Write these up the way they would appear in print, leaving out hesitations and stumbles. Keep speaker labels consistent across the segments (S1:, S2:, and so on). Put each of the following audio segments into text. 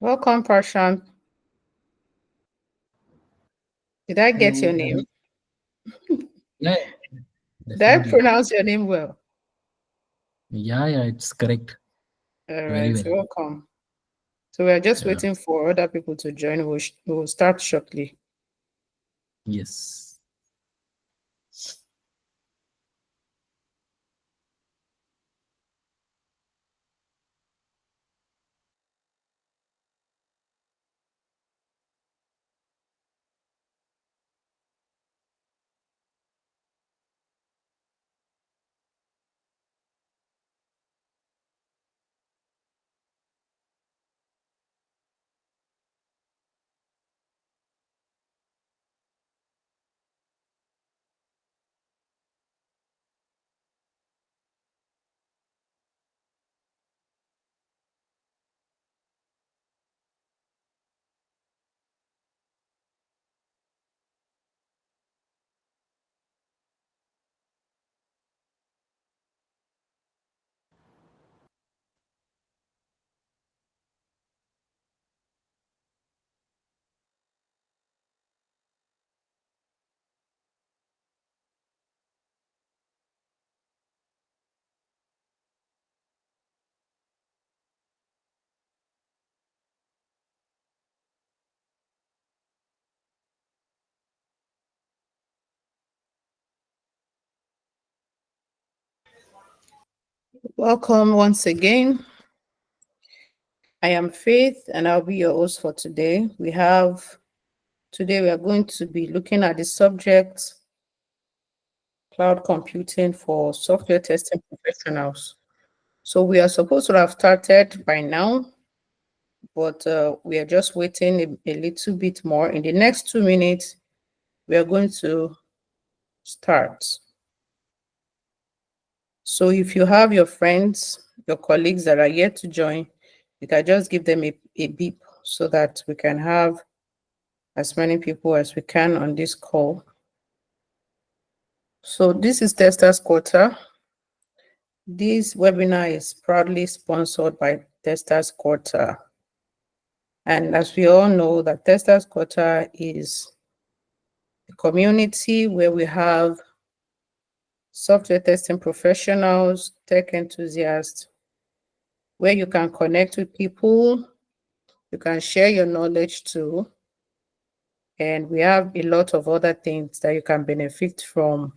S1: Welcome, Prashant. Did I get your
S2: Hello,
S1: name?
S2: yeah,
S1: Did I
S2: definitely.
S1: pronounce your name well?
S2: Yeah, it's correct.
S1: All
S2: Very
S1: right,
S2: well.
S1: welcome. So we're just
S2: Yeah.
S1: waiting for other people to join. We'll start shortly.
S2: Yes.
S1: Welcome once again. I am Faith, and I'll be your host for today. Today we are going to be looking at the subject cloud computing for software testing professionals. So we are supposed to have started by now, but we are just waiting a little bit more. In the next 2 minutes, we are going to start. So if you have your friends, your colleagues that are yet to join, you can just give them a beep so that we can have as many people as we can on this call. So this is Testers Quarter. This webinar is proudly sponsored by Testers Quarter. And as we all know, that Testers Quarter is a community where we have software testing professionals, tech enthusiasts, where you can connect with people, you can share your knowledge too, and we have a lot of other things that you can benefit from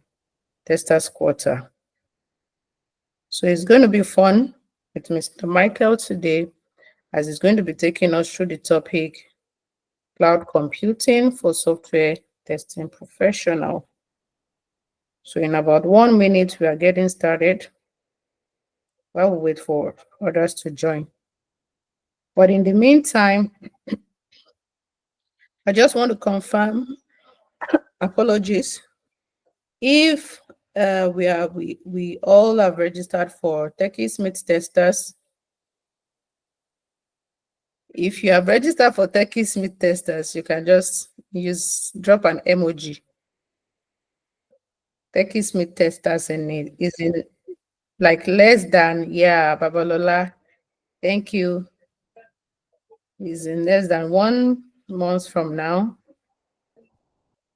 S1: Testers Quarter. So it's going to be fun with Mr. Michael today, as he's going to be taking us through the topic cloud computing for software testing professional. So in about 1 minute, we are getting started while we wait for others to join. But in the meantime, I just want to confirm, apologies, if we all have registered for TechieSmith Testers. If you have registered for TechieSmith Testers, you can just drop an emoji. TechieSmith Testers is in like less than, yeah, Babalola. Thank you. Is in less than 1 month from now.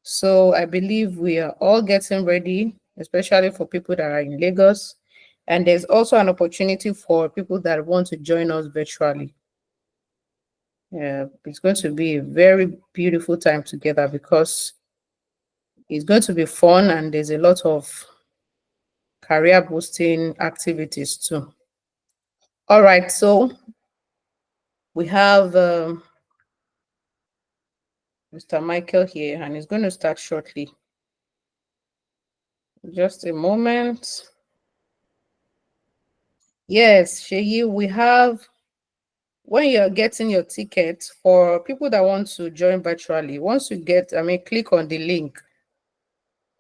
S1: So I believe we are all getting ready, especially for people that are in Lagos. And there's also an opportunity for people that want to join us virtually. Yeah, it's going to be a very beautiful time together because it's going to be fun and there's a lot of career boosting activities too. All right, so we have Mr. Michael here and he's going to start shortly. Just a moment. Yes, Sheyi, we have, when you're getting your ticket, for people that want to join virtually, once you get, click on the link.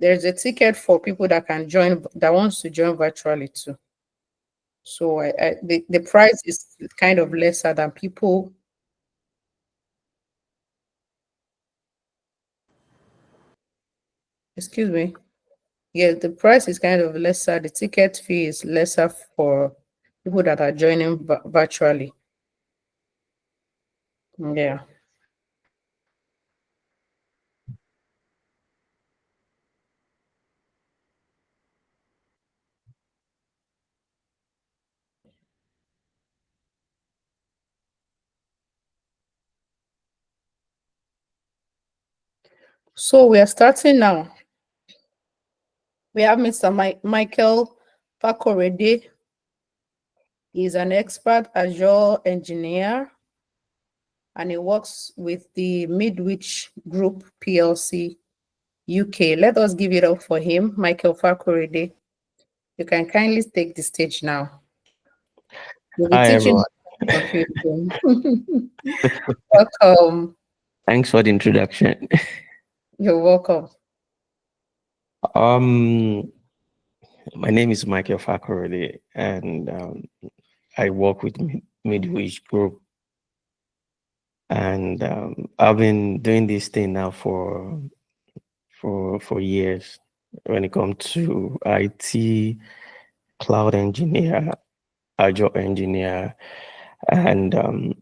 S1: There's a ticket for people that can join, that wants to join virtually too. So the price is kind of lesser than people. Excuse me. Yeah, the price is kind of lesser. The ticket fee is lesser for people that are joining virtually. Yeah. So we are starting now. We have Mr. Michael Fakorede. He's an expert Azure engineer and he works with the Midwich Group PLC UK. Let us give it up for him, Michael Fakorede. You can kindly take the stage now. We'll be
S3: Hi
S1: teaching
S3: everyone.
S1: computing. Welcome.
S3: Thanks for the introduction.
S1: You're welcome.
S3: Um, my name is Michael Fakorede, and I work with Midwich Group, and I've been doing this thing now for years. When it comes to IT, cloud engineer, Azure engineer, and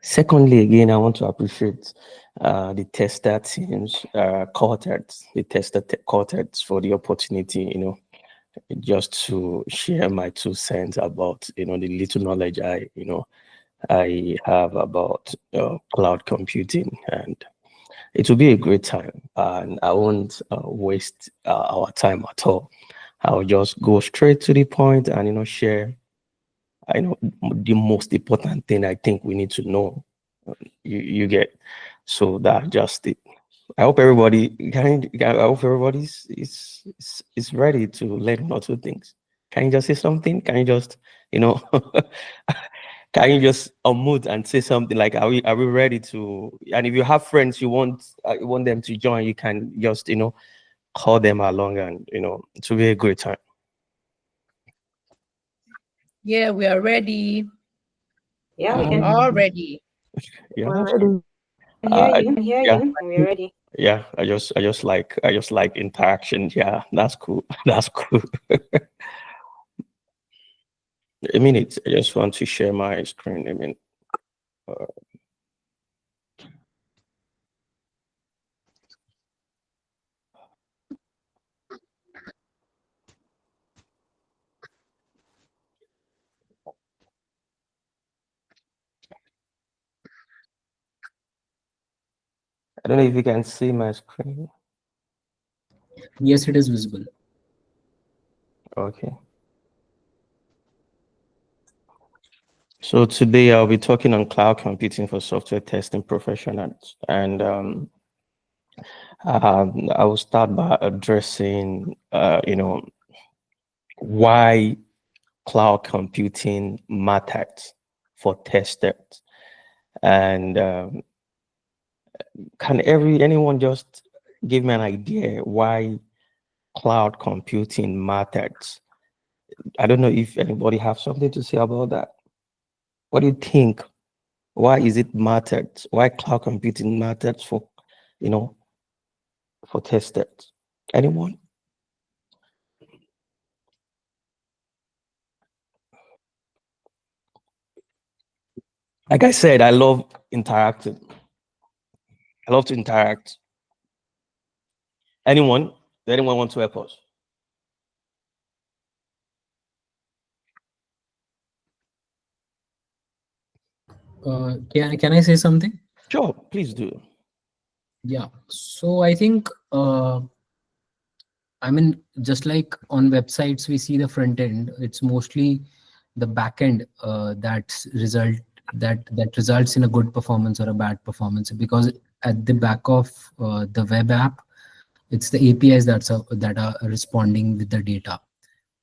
S3: secondly, again, I want to appreciate the tester teams, Cortex, the tester Cortex for the opportunity, just to share my 2 cents about, the little knowledge I have about cloud computing, and it will be a great time, and I won't waste our time at all. I'll just go straight to the point and, share, the most important thing I think we need to know. You get, so that just it. I hope everybody I hope everybody's is ready to learn one or two things. Can you just say something? Can you just, can you just unmute and say something like, are we ready to? And if you have friends you want them to join, you can just, call them along, and it will be a great time.
S1: Yeah, we are ready.
S4: Yeah, we can.
S1: All ready.
S3: Yeah,
S4: We're
S3: that's
S4: ready.
S3: cool.
S4: Can hear
S3: Yeah,
S4: you. We're ready.
S3: yeah. I just like interaction. Yeah, that's cool. That's cool. A minute. I just want to share my screen. I mean, I don't know if you can see my screen.
S2: Yes, it is visible.
S3: Okay. So today I'll be talking on cloud computing for software testing professionals, and I will start by addressing, why cloud computing matters for testers, and can anyone just give me an idea why cloud computing matters? I don't know if anybody have something to say about that. What do you think? Why is it mattered? Why cloud computing matters for, for testers? Anyone? Like I said, I love interacting. I love to interact. Anyone? Does anyone want to help us?
S2: Can I say something?
S3: Sure, please do.
S2: Yeah. So I think I mean, just like on websites we see the front end, it's mostly the back end that results in a good performance or a bad performance, because at the back of the web app, it's the APIs that are responding with the data.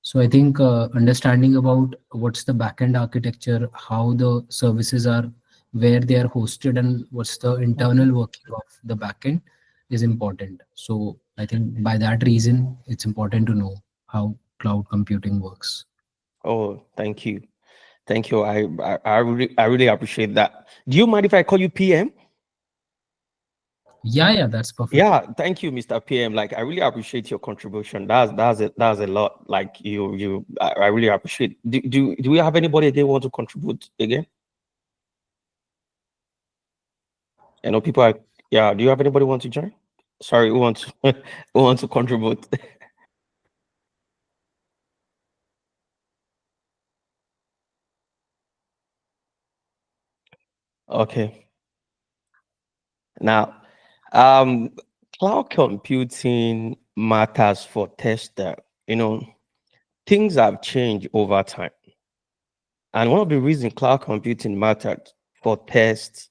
S2: So I think understanding about what's the backend architecture, how the services are, where they are hosted, and what's the internal working of the backend is important. So I think by that reason, it's important to know how cloud computing works.
S3: Oh, thank you. Thank you. I really appreciate that. Do you mind if I call you PM?
S2: Yeah, that's perfect.
S3: Yeah, thank you, Mr. PM. Like, I really appreciate your contribution. That's a lot. Like, I really appreciate. Do we have anybody again want to contribute again? I know people are, yeah, do you have anybody want to join? Sorry, who wants who wants to contribute? Okay. Now, um, cloud computing matters for tester. You know, things have changed over time. And one of the reasons cloud computing mattered for tester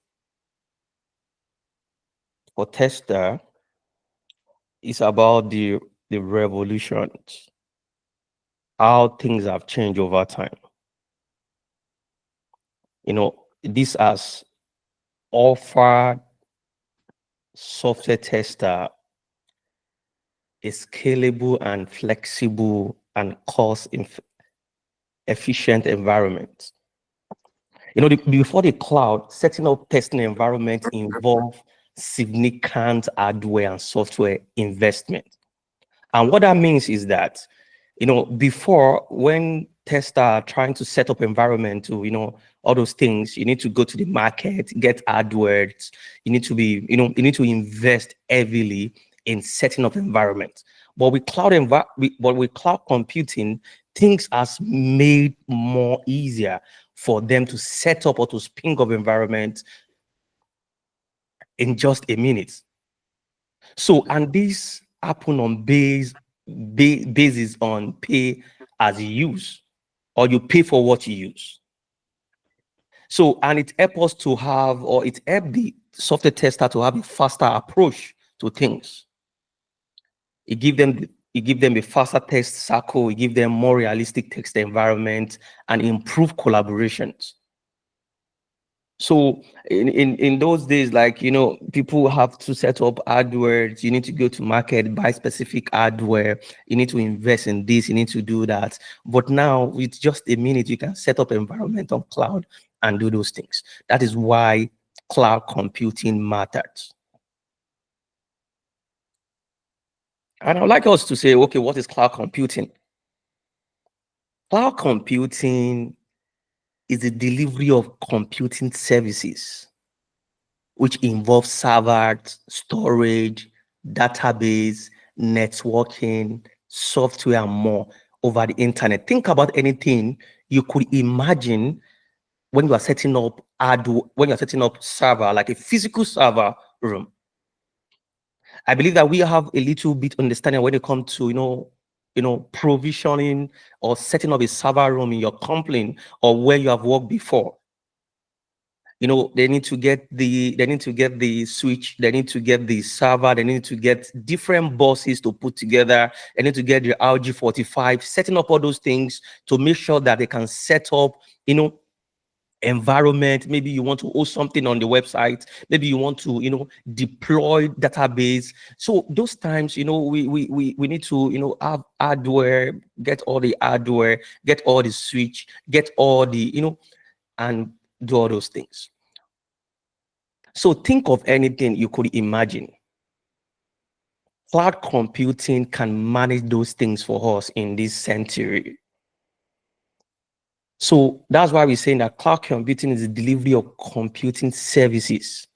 S3: is about the revolutions, how things have changed over time. You know, this has offered software tester a scalable and flexible and efficient environment. You know, before the cloud, setting up testing environment involve significant hardware and software investment. And what that means is that, you know, before, when testers are trying to set up environment to, you know, all those things, you need to go to the market, get hardware. You need to be, you know, you need to invest heavily in setting up environment. But with cloud computing, things are made more easier for them to set up or to spin up environment in just a minute. So, and this happen on basis on pay as you use, or you pay for what you use. So, and it helps us to have, or it helps the software tester to have a faster approach to things. It give them a faster test cycle, it give them more realistic test environment, and improve collaborations. So in those days, like, you know, people have to set up hardware. You need to go to market, buy specific hardware. You need to invest in this. You need to do that. But now, with just a minute, you can set up environment on cloud and do those things. That is why cloud computing matters. And I'd like us to say, okay, what is cloud computing? Cloud computing is the delivery of computing services, which involves servers, storage, database, networking, software, and more over the internet. Think about anything you could imagine when you are setting up when you're setting up server, like a physical server room. I believe that we have a little bit understanding when it comes to, you know, provisioning or setting up a server room in your company or where you have worked before. You know, they need to get the switch, they need to get the server, they need to get different buses to put together, they need to get the RG45, setting up all those things to make sure that they can set up, you know, environment. Maybe you want to host something on the website, maybe you want to, you know, deploy database. So those times, you know, we need to, you know, have hardware, get all the hardware, get all the switch, get all the, you know, and do all those things. So think of anything you could imagine. Cloud computing can manage those things for us in this century. So that's why we're saying that cloud computing is the delivery of computing services.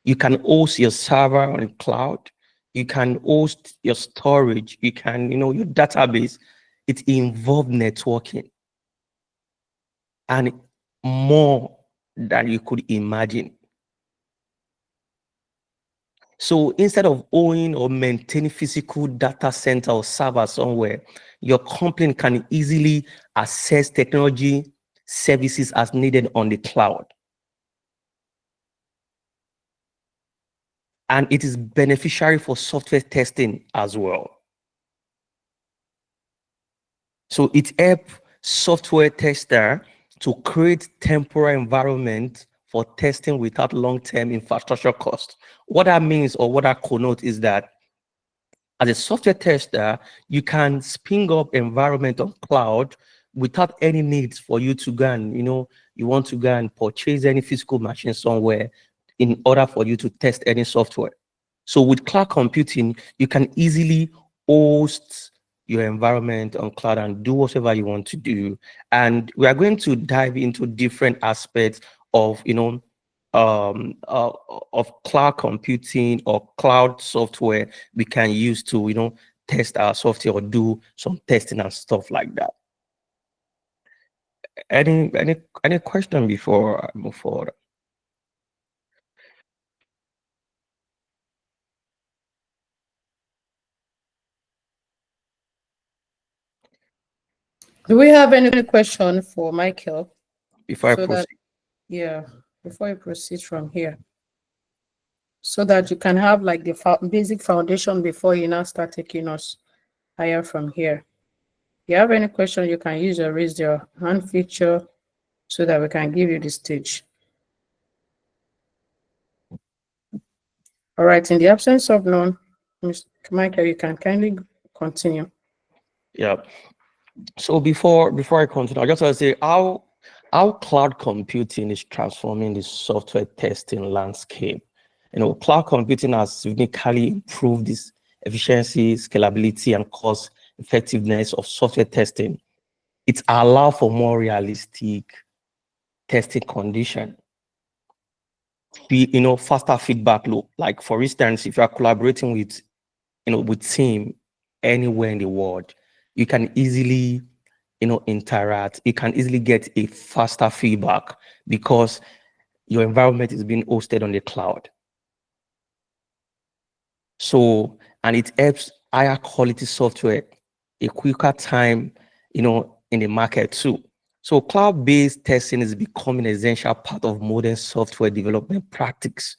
S3: You can host your server on the cloud. You can host your storage. You can, you know, your database. It involves networking and more than you could imagine. So instead of owning or maintaining physical data center or server somewhere, your company can easily access technology services as needed on the cloud. And it is beneficiary for software testing as well. So it helps software tester to create temporary environment for testing without long-term infrastructure cost. What that means, or what that connotes, is that as a software tester, you can spin up environment on cloud without any needs for you to go and, you know, you want to go and purchase any physical machine somewhere in order for you to test any software. So with cloud computing, you can easily host your environment on cloud and do whatever you want to do. And we are going to dive into different aspects of, you know, of cloud computing or cloud software we can use to test our software or do some testing and stuff like that. Any question before I move forward?
S1: Do we have any question for Michael?
S3: Before I
S1: So that-
S3: proceed.
S1: Yeah, before you proceed from here, so that you can have like the basic foundation before you now start taking us higher from here. If you have any question, you can use your raise your hand feature so that we can give you the stage. All right, in the absence of none, Mr. Michael, you can kindly continue.
S3: Yeah. So before I continue, I just want to say how cloud computing is transforming the software testing landscape. Cloud computing has significantly improved this efficiency, scalability, and cost effectiveness of software testing. It allows for more realistic testing condition. Faster feedback loop. Like for instance, if you are collaborating with team anywhere in the world, you can easily interact. You can easily get a faster feedback because your environment is being hosted on the cloud. So, and it helps higher quality software, a quicker time, in the market too. So cloud-based testing is becoming an essential part of modern software development practice,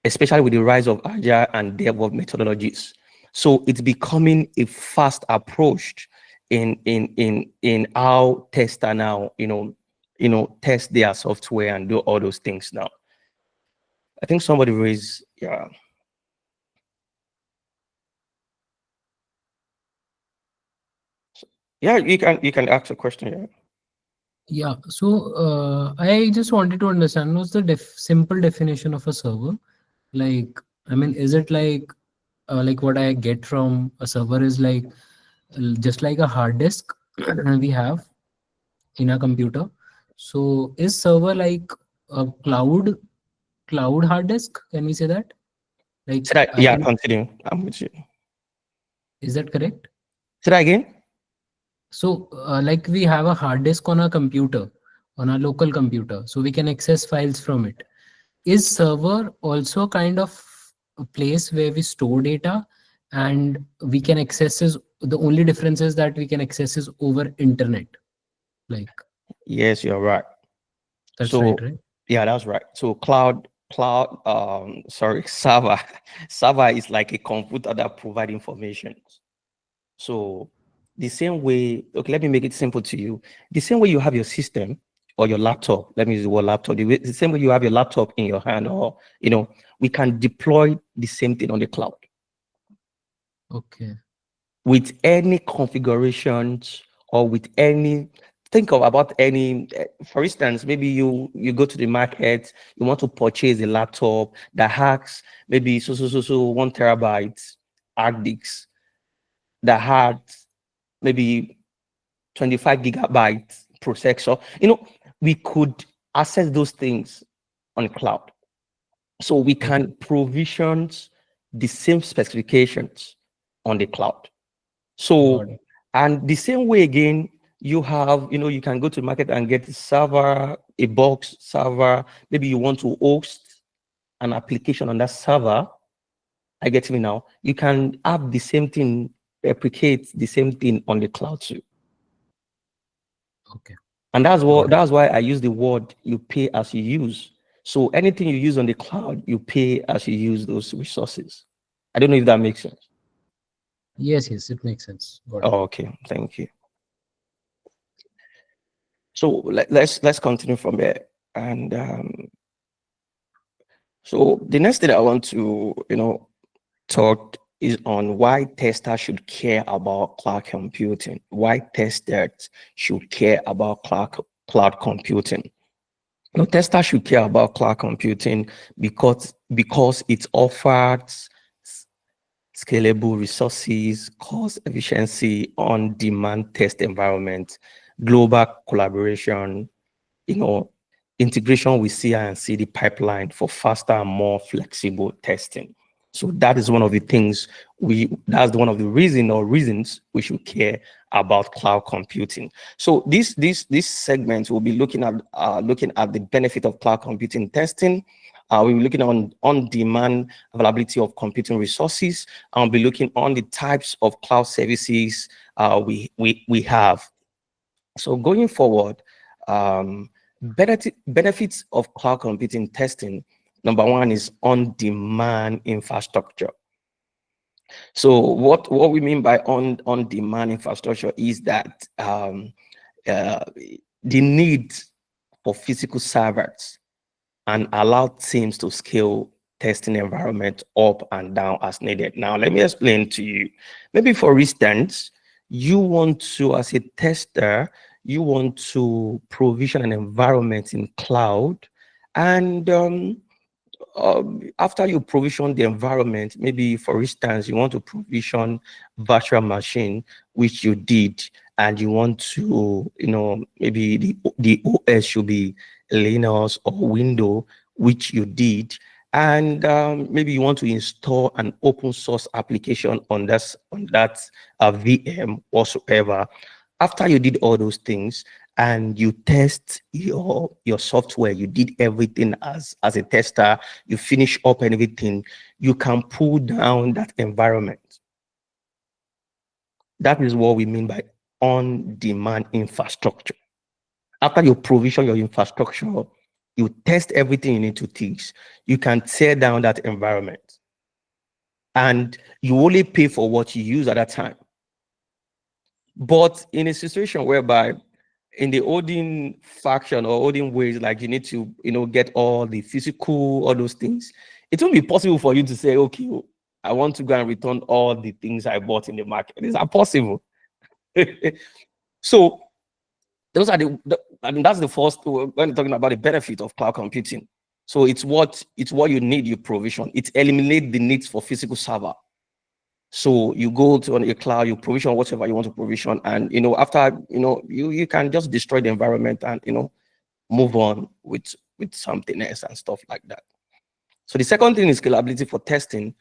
S3: especially with the rise of agile and DevOps methodologies. So it's becoming a fast approach in how tester now, test their software and do all those things now. I think somebody raised, yeah. Yeah, you can ask a question. Yeah.
S2: Yeah. So I just wanted to understand what's the simple definition of a server? Like, I mean, is it like what I get from a server is like just like a hard disk we have in a computer. So is server like a cloud hard disk? Can we say that? Like,
S3: Say that, yeah, continue. I'm with you.
S2: Is that correct?
S3: Say that again.
S2: So like we have a hard disk on a computer, on a local computer, so we can access files from it. Is server also kind of a place where we store data and we can access is the only difference is that we can access is over internet? Like,
S3: Yes, you're right.
S2: that's
S3: So,
S2: right?
S3: yeah, that's right. So server is like a computer that provide information. So the same way, okay, let me make it simple to you. The same way you have your system or your laptop, let me use the word laptop, the same way you have your laptop in your hand, or we can deploy the same thing on the cloud
S2: Okay.
S3: with any configurations or with any, think of about any, for instance, maybe you go to the market, you want to purchase a laptop that has maybe so 1 terabyte hard disk that had maybe 25 gigabytes processor. We could access those things on cloud. So we can provision the same specifications on the cloud. So, and the same way again, you have, you can go to the market and get a server, a box server. Maybe you want to host an application on that server. I get me now. You can have the same thing, replicate the same thing on the cloud too.
S2: Okay.
S3: And that's why I use the word you pay as you use. So anything you use on the cloud, you pay as you use those resources. I don't know if that makes sense.
S2: Yes, it makes sense.
S3: Oh, okay, thank you. So let's continue from there. And so the next thing I want to talk is on why testers should care about cloud computing. Why testers should care about cloud computing. Testers should care about cloud computing because it offers scalable resources, cost efficiency, on-demand test environment, global collaboration, integration with CI and CD pipeline for faster and more flexible testing. So that is one of the things that's one of the reasons we should care about cloud computing. So this segment will be looking at the benefit of cloud computing testing. We'll be looking on demand availability of computing resources. I'll be looking on the types of cloud services we have. So going forward, benefits of cloud computing testing. Number one is on-demand infrastructure. So what we mean by on-demand infrastructure is that the need for physical servers and allow teams to scale testing environment up and down as needed. Now, let me explain to you. Maybe for instance, you want to, as a tester, you want to provision an environment in cloud, and after you provision the environment, maybe for instance, you want to provision virtual machine, which you did, and you want to, maybe the OS should be Linux or Windows, which you did, and maybe you want to install an open source application on that VM whatsoever. After you did all those things and you test your software, you did everything as a tester, you finish up and everything, you can pull down that environment. That is what we mean by on-demand infrastructure. After you provision your infrastructure, you test everything you need to teach, you can tear down that environment. And you only pay for what you use at that time. But in a situation whereby in the Odin faction or Odin ways, like you need to, get all the physical, all those things, it won't be possible for you to say, okay, I want to go and return all the things I bought in the market. It's not possible. So those are that's the first when talking about the benefit of cloud computing. So it's what you need, you provision. It eliminates the needs for physical server. So you go to a cloud, you provision whatever you want to provision, and after you can just destroy the environment and move on with something else and stuff like that. So the second thing is scalability for testing,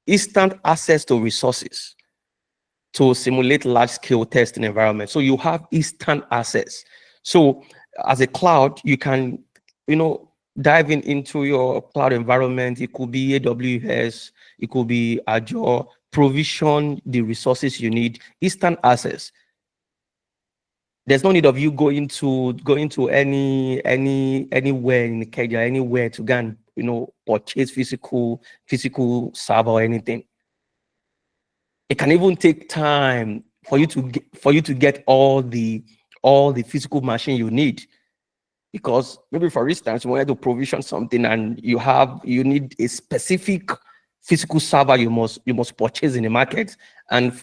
S3: instant access to resources to simulate large-scale testing environment. So you have instant access. So as a cloud, you can dive into your cloud environment. It could be AWS, it could be Azure, provision the resources you need, instant access. There's no need of you going to anywhere in Kenya, anywhere to go and purchase physical server or anything. It can even take time for you to get all the physical machine you need. Because maybe for instance, you wanted to provision something and you need a specific physical server you must purchase in the market, and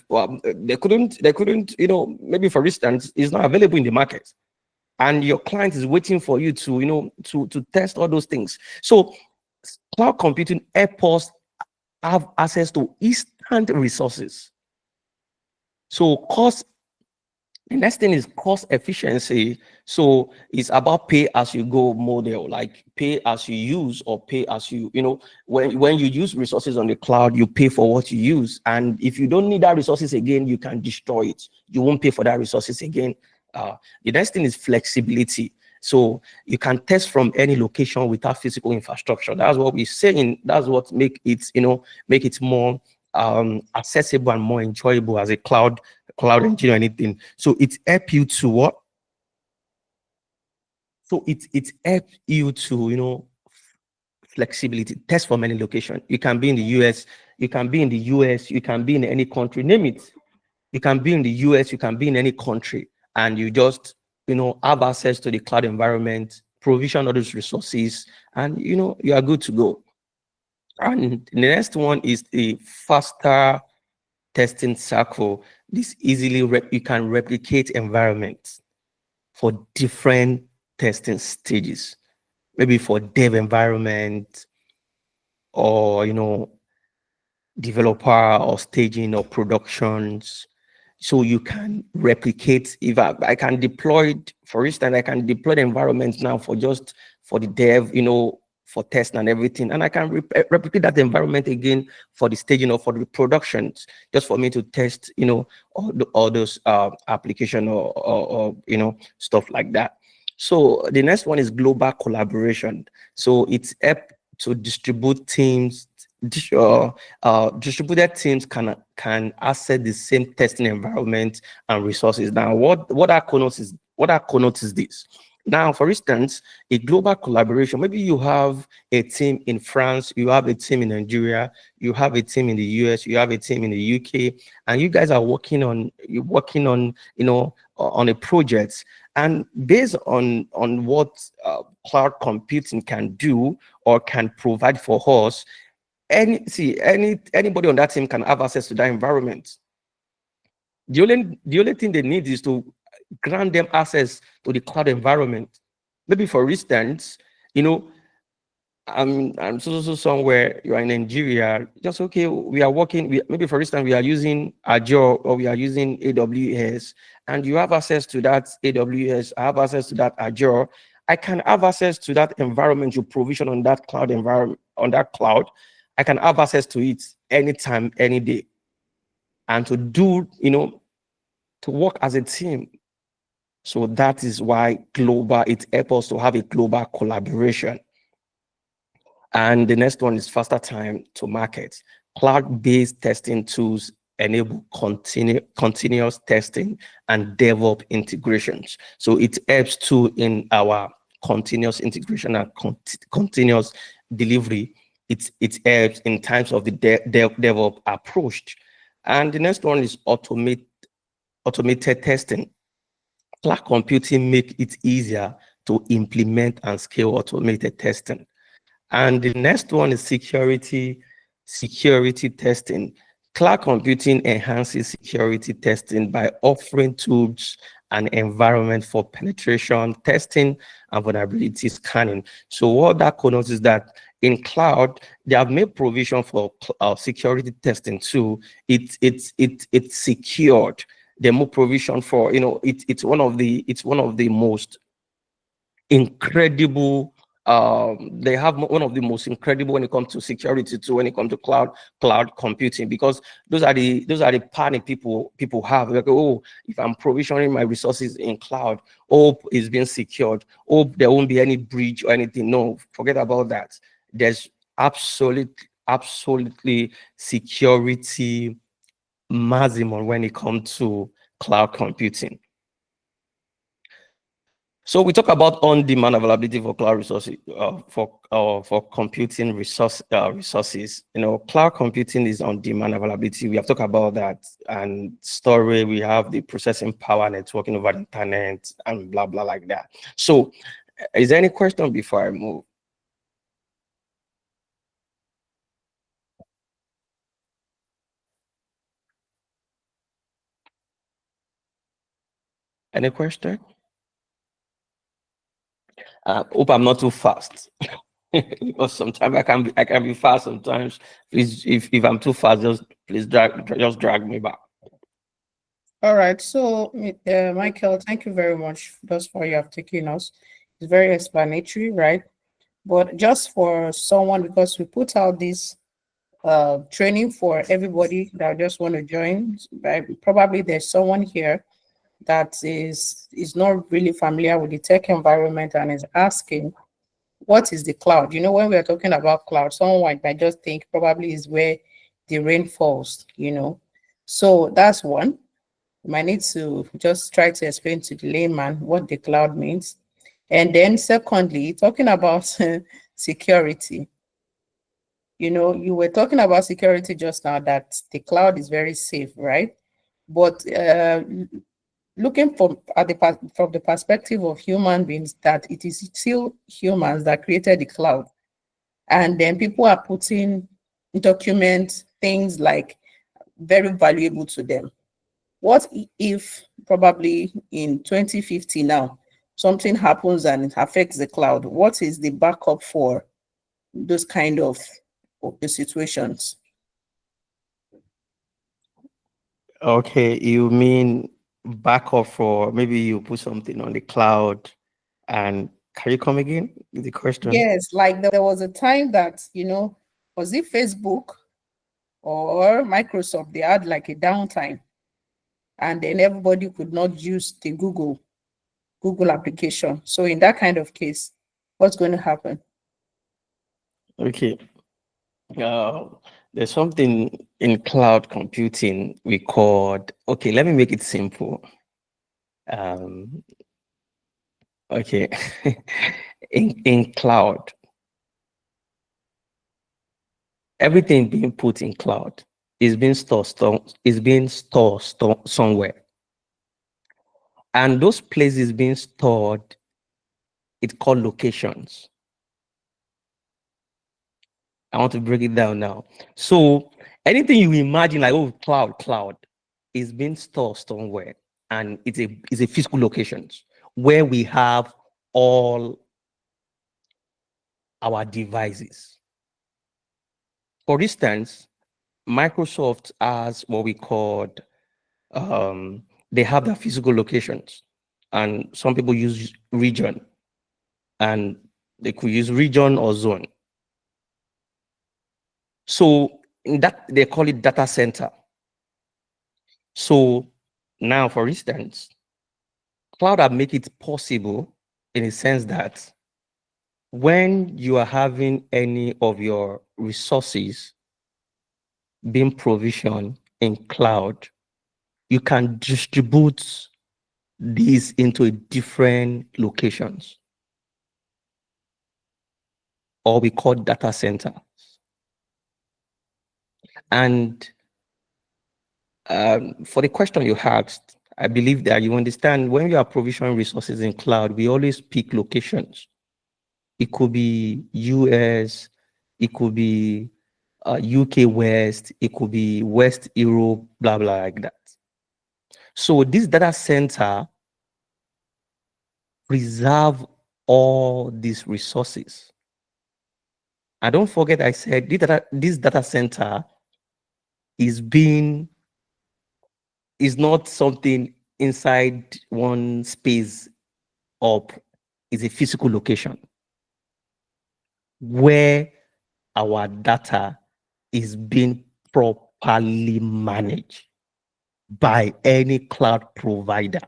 S3: they couldn't maybe for instance it's not available in the market, and your client is waiting for you to to test all those things. So cloud computing helps us have access to instant resources. So the next thing is cost efficiency. So it's about pay as you go model, like pay as you use or pay as you, when you use resources on the cloud, you pay for what you use. And if you don't need that resources again, you can destroy it. You won't pay for that resources again. The next thing is flexibility. So you can test from any location without physical infrastructure. That's what we're saying. That's what make it more accessible and more enjoyable as a cloud engineer or anything. So it helps you to what? So it helps you to flexibility. Test from any location. You can be in the US, you can be in any country, name it. You can be in the US, you can be in any country, and you just have access to the cloud environment, provision all those resources, and you are good to go. And the next one is the faster testing cycle. This easily you can replicate environments for different testing stages, maybe for dev environment or developer or staging or productions. So you can replicate. If I can deploy, for instance, I can deploy the environment now for just for the dev, for testing and everything. And I can replicate that environment again for the staging or for the productions, just for me to test, all those application or stuff like that. So the next one is global collaboration. So it's help to distribute teams. Distributed teams can access the same testing environment and resources. Now, what are connotes is this. Now, for instance, a global collaboration, maybe you have a team in France, you have a team in Nigeria, you have a team in the US, you have a team in the UK, and you guys are working on on a project. And based on what cloud computing can do or can provide for us, anybody on that team can have access to that environment. The only thing they need is to grant them access to the cloud environment. Maybe for instance, I'm so somewhere, you are in Nigeria, just okay, we are working, maybe for instance, we are using Azure or we are using AWS, and you have access to that AWS, I have access to that Azure. I can have access to that environment you provision on that cloud environment, on that cloud. I can have access to it anytime, any day. And to do, to work as a team. So that is why it helps us to have a global collaboration. And the next one is faster time to market. Cloud-based testing tools enable continuous testing and DevOps integrations. So it helps too in our continuous integration and continuous delivery. It helps in times of the DevOps approach. And the next one is automated testing. Cloud computing make it easier to implement and scale automated testing. And the next one is security testing. Cloud computing enhances security testing by offering tools and environment for penetration testing and vulnerability scanning. So what that connotes is that in cloud, they have made provision for security testing too. It's secured. They move provision for, it's one of the most incredible. They have one of the most incredible when it comes to security too, when it comes to cloud computing, because those are the panic people have. Like, oh, if I'm provisioning my resources in cloud, hope is being secured, hope there won't be any breach or anything. No, forget about that. There's absolutely security maximum when it comes to cloud computing. So we talk about on-demand availability for cloud resources, for computing resources. Cloud computing is on-demand availability. We have talked about that, and storage. We have the processing power, networking over the internet, and blah blah like that. So, is there any question before I move? Any question? Hope I'm not too fast. Because sometimes I can be fast sometimes. Please, if I'm too fast, just drag me back.
S1: All right. So, Michael, thank you very much just for you have taken us. It's very explanatory, right? But just for someone, because we put out this training for everybody that just want to join, right? Probably there's someone here that is not really familiar with the tech environment and is asking, what is the cloud? When we are talking about cloud, someone might just think probably is where the rain falls, So that's one. You might need to just try to explain to the layman what the cloud means. And then secondly, talking about security. You were talking about security just now, that the cloud is very safe, right? But looking from the perspective of human beings, that it is still humans that created the cloud. And then people are putting documents, things like very valuable to them. What if probably in 2050 now, something happens and it affects the cloud? What is the backup for those kind of the situations?
S3: Okay, you mean backup for maybe you put something on the cloud and Can you come again with the question?
S1: Yes, like there was a time that, was it Facebook or Microsoft, they had like a downtime and then everybody could not use the Google application. So in that kind of case, what's going to happen?
S3: Okay. There's something in cloud computing we called, okay, let me make it simple. Okay. in cloud, everything being put in cloud is being stored somewhere. And those places being stored, it's called locations. I want to break it down now. So anything you imagine like, oh, cloud is being stored somewhere, and it's a physical location where we have all our devices. For instance, Microsoft has what we called, they have their physical locations, and some people use region, and they could use region or zone. So in that, they call it data center. So now, for instance, cloud have make it possible in a sense that when you are having any of your resources being provisioned in cloud, you can distribute these into different locations, or we call data centers. And for the question you asked, I believe that you understand when you are provisioning resources in cloud, we always pick locations. It could be US, it could be UK West, it could be West Europe, blah, blah, like that. So this data center preserve all these resources. And don't forget, I said this data center is not something inside one space up, is a physical location where our data is being properly managed by any cloud provider.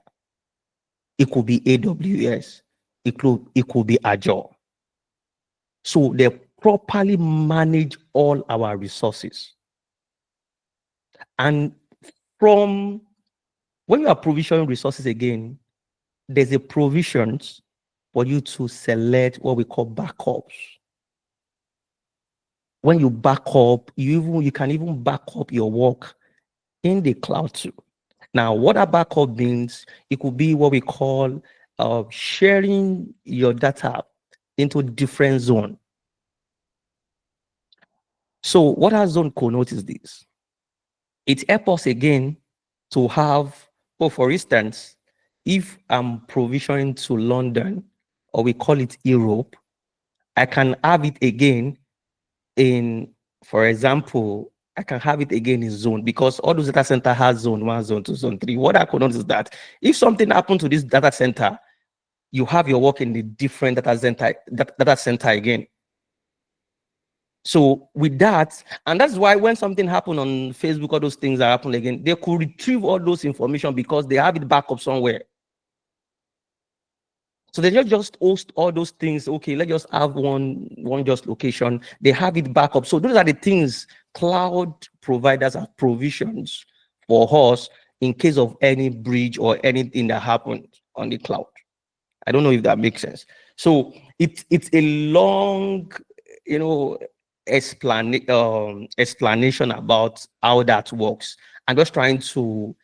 S3: It could be AWS, it could be Azure. So they properly manage all our resources. And from when you are provisioning resources again, there's a provisions for you to select what we call backups. When you back up, you can even back up your work in the cloud too. Now, what a backup means, it could be what we call sharing your data into different zones. So what our zone connotes is this. It helps us again to have, for instance, if I'm provisioning to London, or we call it Europe, I can have it again in, for example, I can have it again in zone, because all those data center has zone 1, zone 2, zone 3. What I could notice is that if something happened to this data center, you have your work in the different data center again. So with that, and that's why when something happened on Facebook, all those things that happen again, they could retrieve all those information because they have it back up somewhere. So they just host all those things. Okay, let's just have one just location. They have it back up. So those are the things cloud providers have provisions for us in case of any breach or anything that happened on the cloud. I don't know if that makes sense. So it's a long, explanation about how that works. I'm just trying to,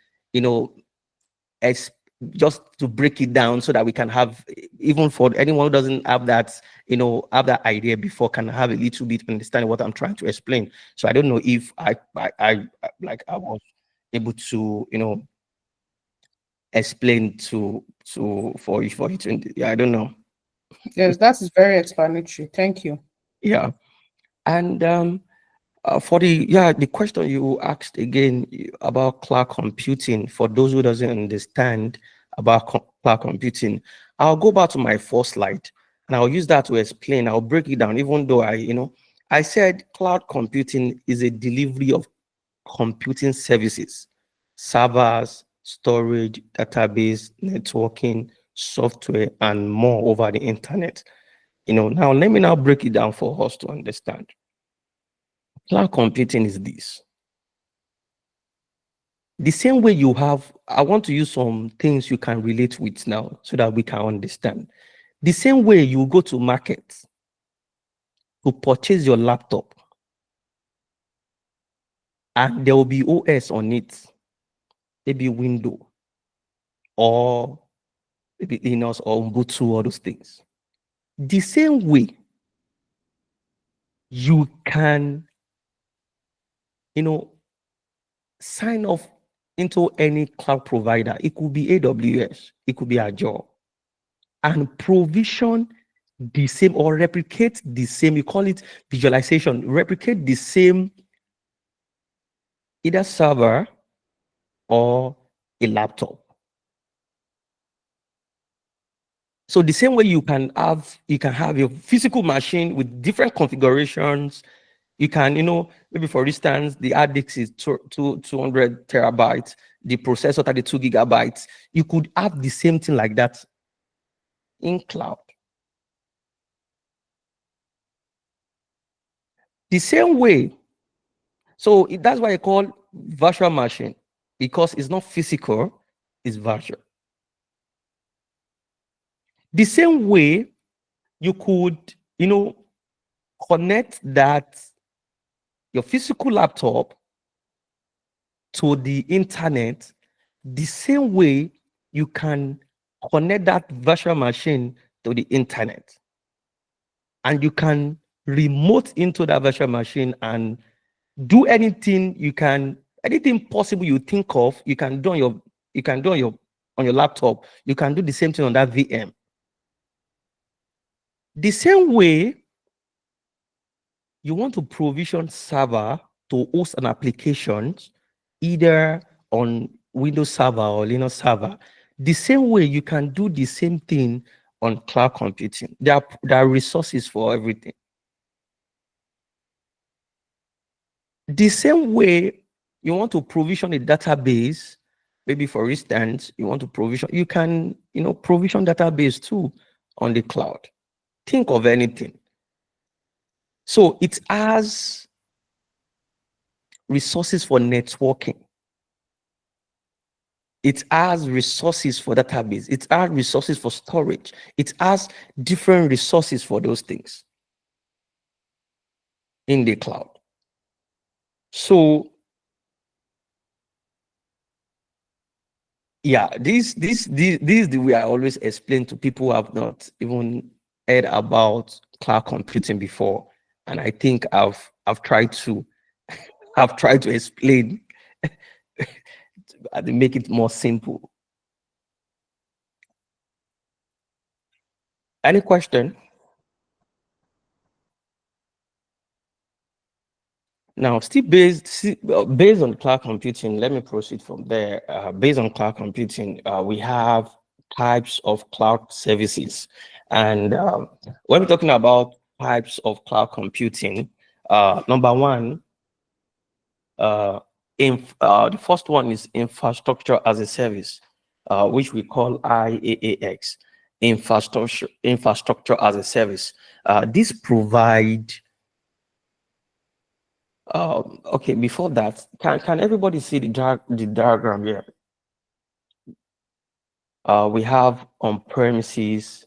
S3: just to break it down so that we can have, even for anyone who doesn't have that, have that idea before, can have a little bit understanding what I'm trying to explain. So I don't know if I was able to, explain for you to, yeah, I don't know.
S1: Yes, that is very explanatory. Thank you.
S3: Yeah. And for the question you asked again about cloud computing, for those who doesn't understand about cloud computing, I'll go back to my first slide. And I'll use that to explain. I'll break it down, even though I said cloud computing is a delivery of computing services, servers, storage, database, networking, software, and more over the internet. Now let me now break it down for us to understand. Cloud computing is this. The same way you have, I want to use some things you can relate with now so that we can understand. The same way you go to market to purchase your laptop and there will be OS on it, maybe Windows or maybe Linux or Ubuntu, all those things. The same way you can, sign off into any cloud provider. It could be AWS, it could be Azure, and provision the same or replicate the same. You call it visualization, replicate the same either server or a laptop. So the same way you can have your physical machine with different configurations. You can, maybe for instance, the hard disk is 200 terabytes, the processor 32 gigabytes. You could have the same thing like that in cloud. The same way. So that's why I call virtual machine, because it's not physical, it's virtual. The same way you could, connect that your physical laptop to the internet, the same way you can connect that virtual machine to the internet. And you can remote into that virtual machine and do anything anything possible you think of, you can do on your laptop. You can do the same thing on that VM. The same way you want to provision server to host an application, either on Windows Server or Linux Server, the same way you can do the same thing on cloud computing. There are resources for everything. The same way you want to provision a database, maybe for instance, you want to provision, you can, provision database too on the cloud. Think of anything. So it has resources for networking. It has resources for database. It has resources for storage. It has different resources for those things in the cloud. So yeah, this is the way I always explain to people who have not even heard about cloud computing before. And I think I've tried to explain to make it more simple. Any question? Now, still based on cloud computing, let me proceed from there. Based on cloud computing, we have types of cloud services. And when we're talking about types of cloud computing, number one, the first one is infrastructure as a service, which we call IaaS, infrastructure as a service. This provide okay, before that, can everybody see the diagram here? We have on-premises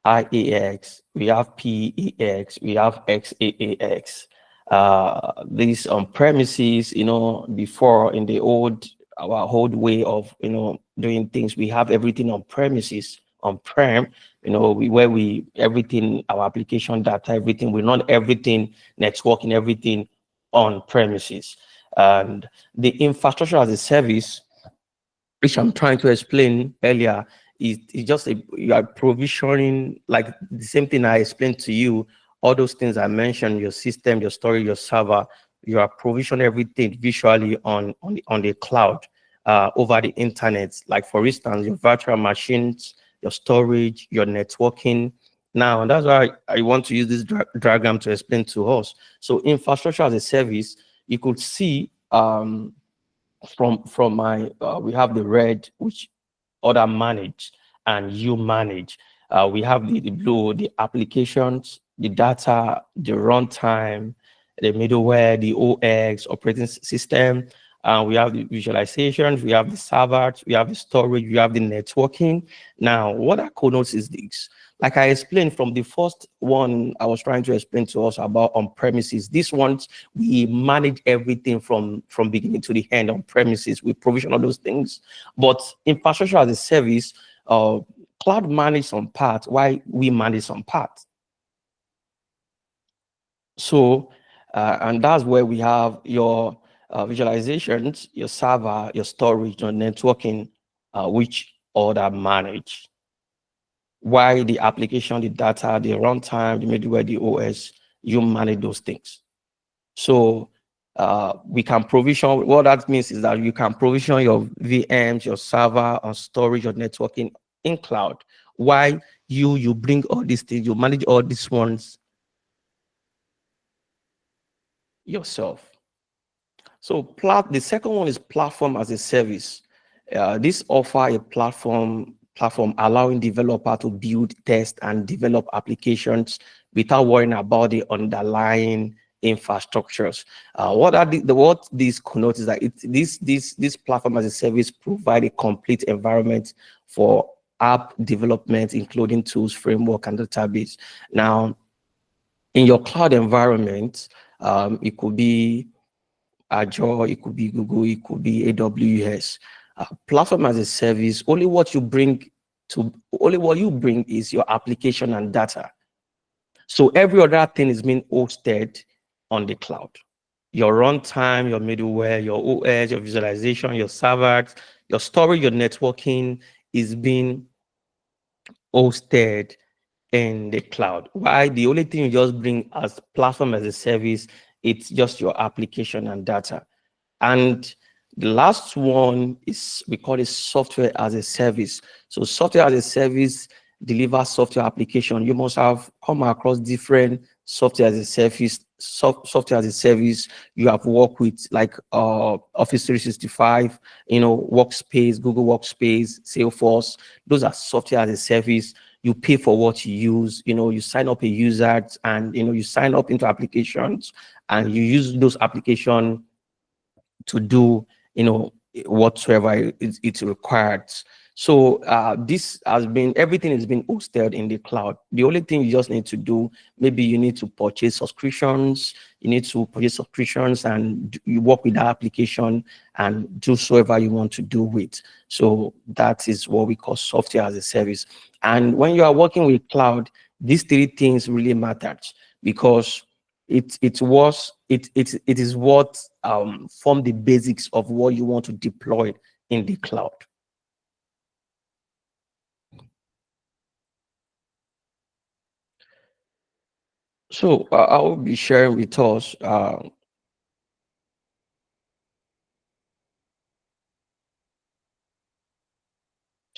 S3: IaaS, we have PaaS, we have XaaS. These on-premises, before in our old way of, doing things, we have everything on premises, on-prem, everything, our application data, everything, we run everything, networking, everything on premises. And the infrastructure as a service, which I'm trying to explain earlier, is just you are provisioning, like the same thing I explained to you, all those things I mentioned, your system, your storage, your server, you are provisioning everything visually on the cloud, over the internet. Like for instance, your virtual machines, your storage, your networking, Now, and that's why I want to use this diagram to explain to us. So infrastructure as a service, you could see from my, we have the red, which other manage and you manage. We have the blue, the applications, the data, the runtime, the middleware, the OS, operating system. We have the visualizations, we have the servers, we have the storage, we have the networking. Now, what are Konos is this? Like I explained from the first one, I was trying to explain to us about on-premises. This ones, we manage everything from beginning to the end on premises. We provision all those things. But infrastructure as a service, cloud manage some part, while we manage some part. So, and that's where we have your visualizations, your server, your storage, your networking, which other manage. Why the application, the data, the runtime, the middleware, the OS, you manage those things. So we can provision, what that means is that you can provision your VMs, your server, or storage, or networking in cloud. Why you bring all these things, you manage all these ones yourself. So the second one is platform as a service. This offer a platform allowing developer to build, test, and develop applications without worrying about the underlying infrastructures. What this connotes is that this platform as a service provide a complete environment for app development, including tools, framework, and database. Now, in your cloud environment, it could be Azure, it could be Google, it could be AWS. Platform as a service, only what you bring is your application and data. So every other thing is being hosted on the cloud. Your runtime, your middleware, your OS, your visualization, your servers, your storage, your networking is being hosted in the cloud. Why? The only thing you just bring as platform as a service, it's just your application and data. And the last one is, we call it software as a service. So software as a service delivers software application. You must have come across different software as a service, software as a service you have worked with, like Office 365, Workspace, Google Workspace, Salesforce. Those are software as a service. You pay for what you use, you sign up a user and, you sign up into applications and you use those applications to do, whatsoever it's required. So everything has been hosted in the cloud. The only thing you just need to do, maybe you need to purchase subscriptions, and you work with that application and do whatever you want to do with. So that is what we call software as a service. And when you are working with cloud, these three things really matter, because it is what form the basics of what you want to deploy in the cloud. So I will be sharing with us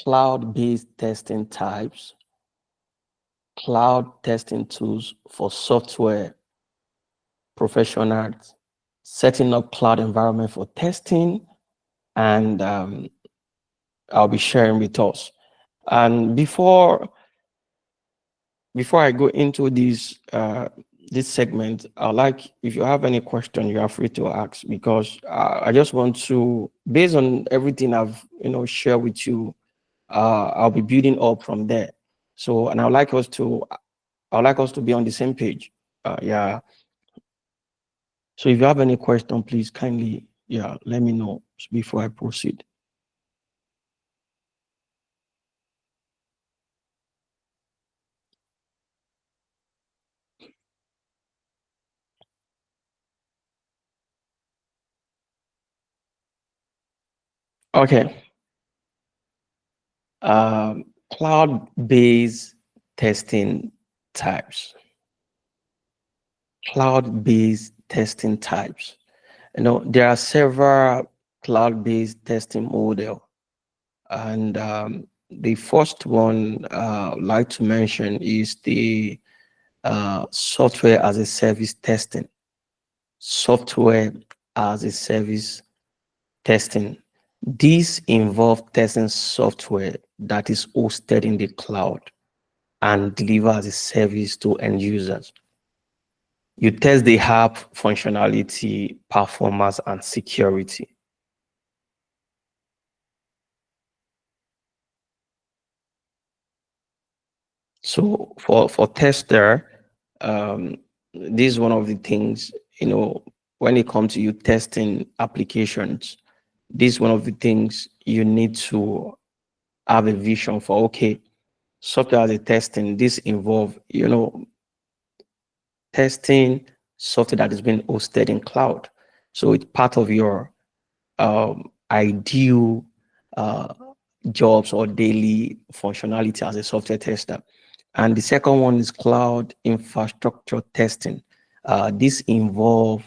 S3: cloud-based testing types, cloud testing tools for software professionals, setting up cloud environment for testing, and I'll be sharing with us. And before I go into this segment, if you have any question, you are free to ask, because I just want to, based on everything I've shared with you, I'll be building up from there. So, and I'd like us to be on the same page. Yeah. So if you have any question, please kindly, let me know before I proceed. Okay. Cloud-based testing types. Cloud-based testing types. There are several cloud-based testing model, and the first one I'd like to mention is the software as a service testing. Software as a service testing. These involve testing software that is hosted in the cloud and deliver as a service to end users. You test the app functionality, performance, and security. So for tester, this is one of the things, when it comes to you testing applications, this is one of the things you need to have a vision for. Okay, software as a testing, this involve, testing software that is being hosted in cloud. So it's part of your ideal jobs or daily functionality as a software tester. And the second one is cloud infrastructure testing. This involves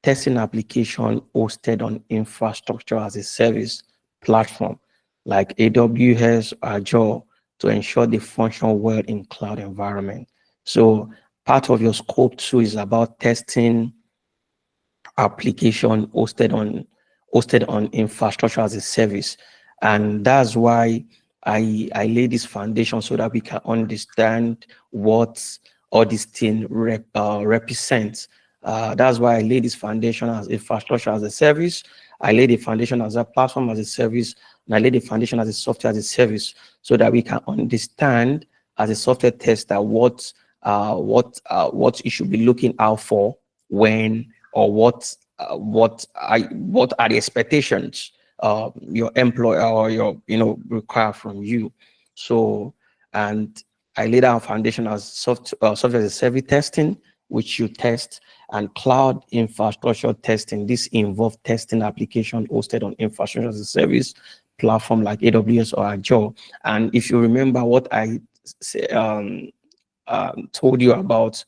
S3: testing application hosted on infrastructure as a service platform like AWS, Azure, to ensure they function well in cloud environment. So part of your scope too is about testing application hosted on infrastructure as a service. And that's why I lay this foundation so that we can understand what all these things represents. That's why I lay this foundation as infrastructure as a service. I lay the foundation as a platform as a service, and I lay the foundation as a software as a service, so that we can understand as a software tester what you should be looking out for when, or what are the expectations your employer or your require from you. So, and I laid out a foundation as software as a service testing, which you test, and cloud infrastructure testing. This involves testing application hosted on infrastructure as a service platform like AWS or Azure. And if you remember what I told you about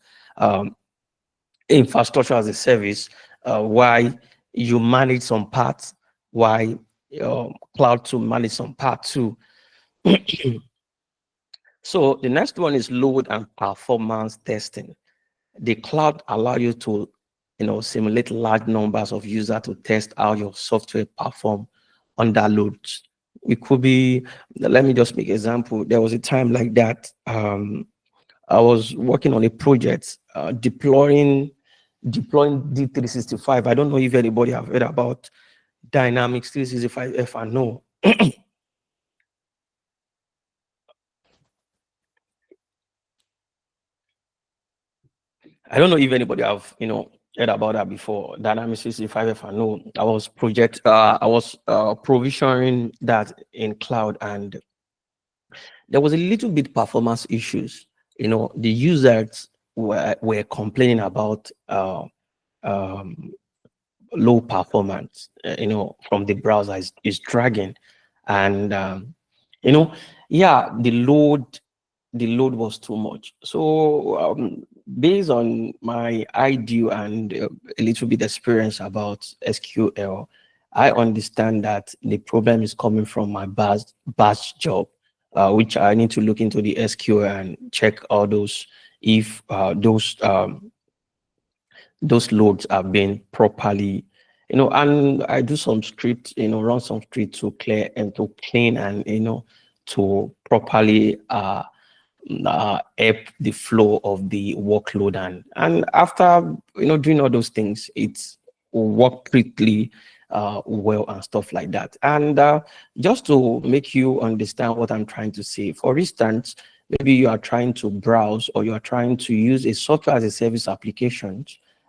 S3: infrastructure as a service, why you manage some parts, why cloud to manage some part too. So the next one is load and performance testing. The cloud allow you to simulate large numbers of users to test how your software perform under loads. It could be, let me just make an example. There was a time like that. I was working on a project deploying D365. I don't know if anybody have heard about Dynamics 365 F&O. I don't know if anybody have heard about that before. Dynamics 365 F&O. I was provisioning that in cloud, and there was a little bit performance issues. The users were complaining about low performance, from the browser is dragging, and the load was too much. So based on my idea and a little bit experience about SQL, I understand that the problem is coming from my batch job, which I need to look into the SQL and check all those, if those loads are being properly, and I do some script, run some script to clear and to clean and, to properly help the flow of the workload. And after, doing all those things, it's work quickly, well, and stuff like that. And just to make you understand what I'm trying to say, for instance, maybe you are trying to browse, or you are trying to use a software as a service application,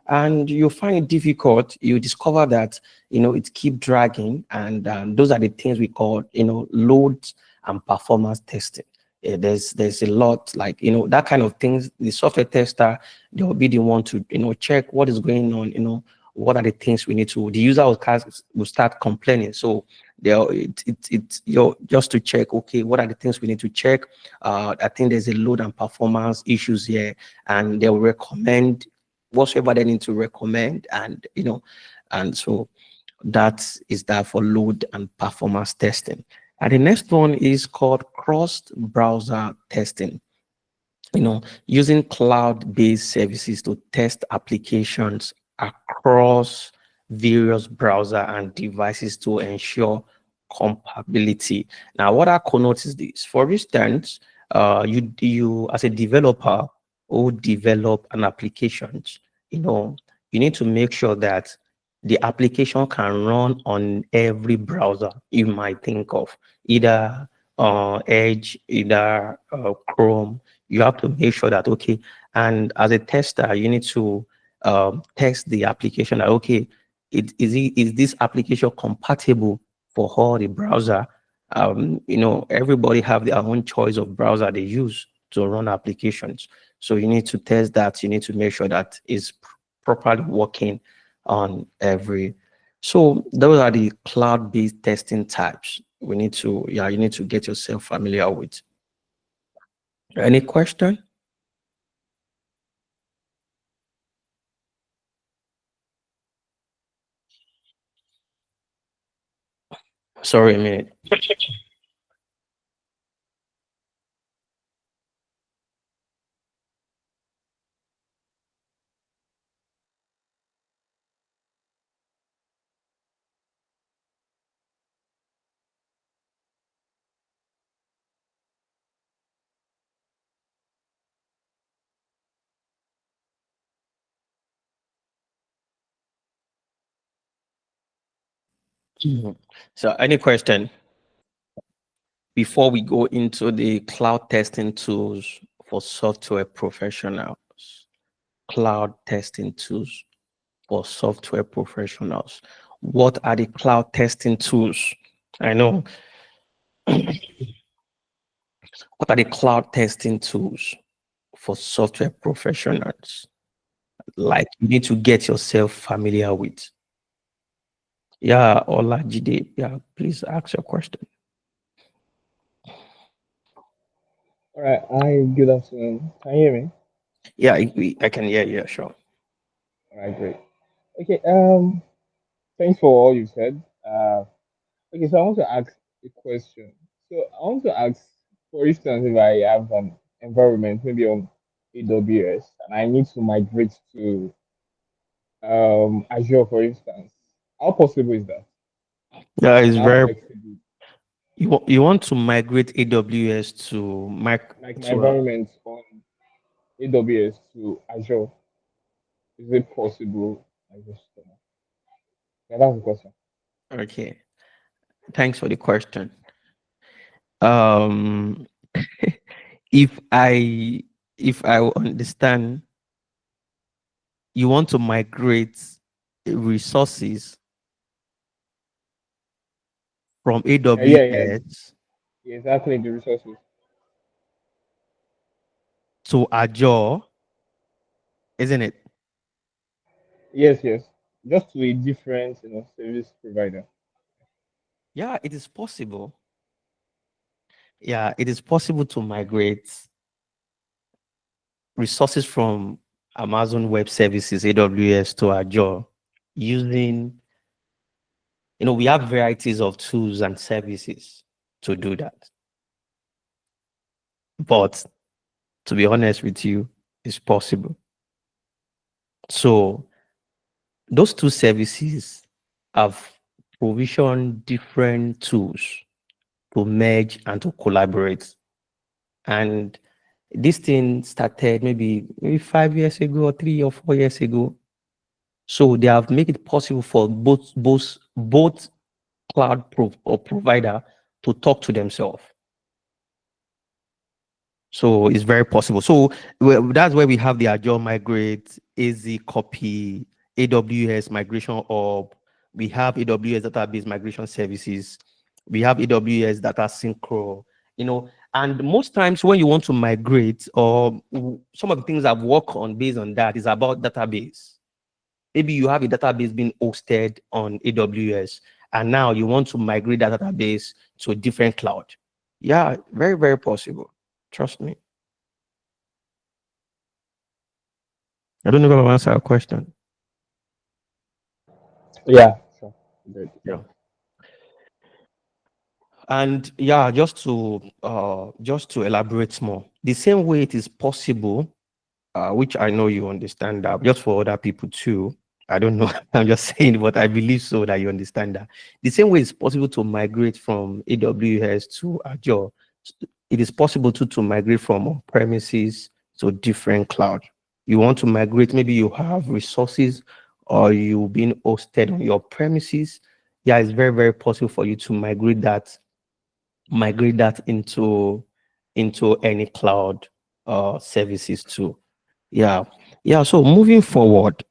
S3: and you find it difficult. You discover that it keep dragging, and those are the things we call loads and performance testing. There's a lot, like that kind of things. The software tester, they'll be the one to check what is going on. What are the things we need to, the user will start complaining. So you're just to check, okay, what are the things we need to check? I think there's a load and performance issues here, and they'll recommend whatsoever they need to recommend, and and so that is that for load and performance testing. And the next one is called cross-browser testing. Using cloud-based services to test applications across various browser and devices to ensure compatibility. Now, what that connotes is this. For instance, you as a developer who develop an application, you need to make sure that the application can run on every browser you might think of, either Edge, either Chrome. You have to make sure that, okay, and as a tester, you need to test the application that, okay, is this application compatible for all the browser? Everybody have their own choice of browser they use to run applications. So you need to test that. You need to make sure that it's properly working on every. So those are the cloud-based testing types you need to get yourself familiar with. Any question? Sorry, a minute. So any question before we go into the cloud testing tools for software professionals? Cloud testing tools for software professionals. What are the cloud testing tools? I know. What are the cloud testing tools for software professionals? Like you need to get yourself familiar with. Yeah, Olajide, yeah, please ask your question.
S5: All right. Hi, good afternoon. Can you hear me?
S3: Yeah, I can hear you, sure.
S5: All right, great. Okay. Thanks for all you said. Okay, so I want to ask a question. So I want to ask, for instance, if I have an environment maybe on AWS and I need to migrate to Azure, for instance, how possible is that?
S3: Yeah, it's
S5: And how
S3: very.
S5: flexible?
S3: You want to migrate AWS to Mac
S5: Like my
S3: to
S5: environment on AWS to Azure, is it possible? I just don't know. Yeah, that's the question.
S3: okay. Thanks for the question. Um, if I understand, you want to migrate resources from
S5: Yeah.
S3: AWS
S5: Exactly, the resources.
S3: to Azure, isn't it?
S5: Yes. Just to a different, service provider.
S3: Yeah, it is possible. Yeah, it is possible to migrate resources from Amazon Web Services, AWS, to Azure using, we have varieties of tools and services to do that. But to be honest with you, it's possible. So those two services have provisioned different tools to merge and to collaborate. And this thing started maybe 5 years ago or 3 or 4 years ago. So they have made it possible for both cloud or provider to talk to themselves. So it's very possible. So that's where we have the Azure Migrate, AZ Copy, AWS Migration Hub. We have AWS Database Migration Services. We have AWS Data Synchro. And most times when you want to migrate, or some of the things I've worked on based on that is about database. Maybe you have a database being hosted on AWS, and now you want to migrate that database to a different cloud. Yeah, very, very possible. Trust me. I don't know if I've answered your question.
S5: Yeah, sure. Good.
S3: Yeah. And yeah, just to elaborate more, the same way it is possible, which I know you understand that, just for other people too. I don't know. I'm just saying, but I believe so that you understand that. The same way it's possible to migrate from AWS to Azure, it is possible to migrate from on-premises to different cloud. You want to migrate, maybe you have resources or you've been hosted on your premises. Yeah, it's very, very possible for you to migrate that into any cloud services too. Yeah. So moving forward,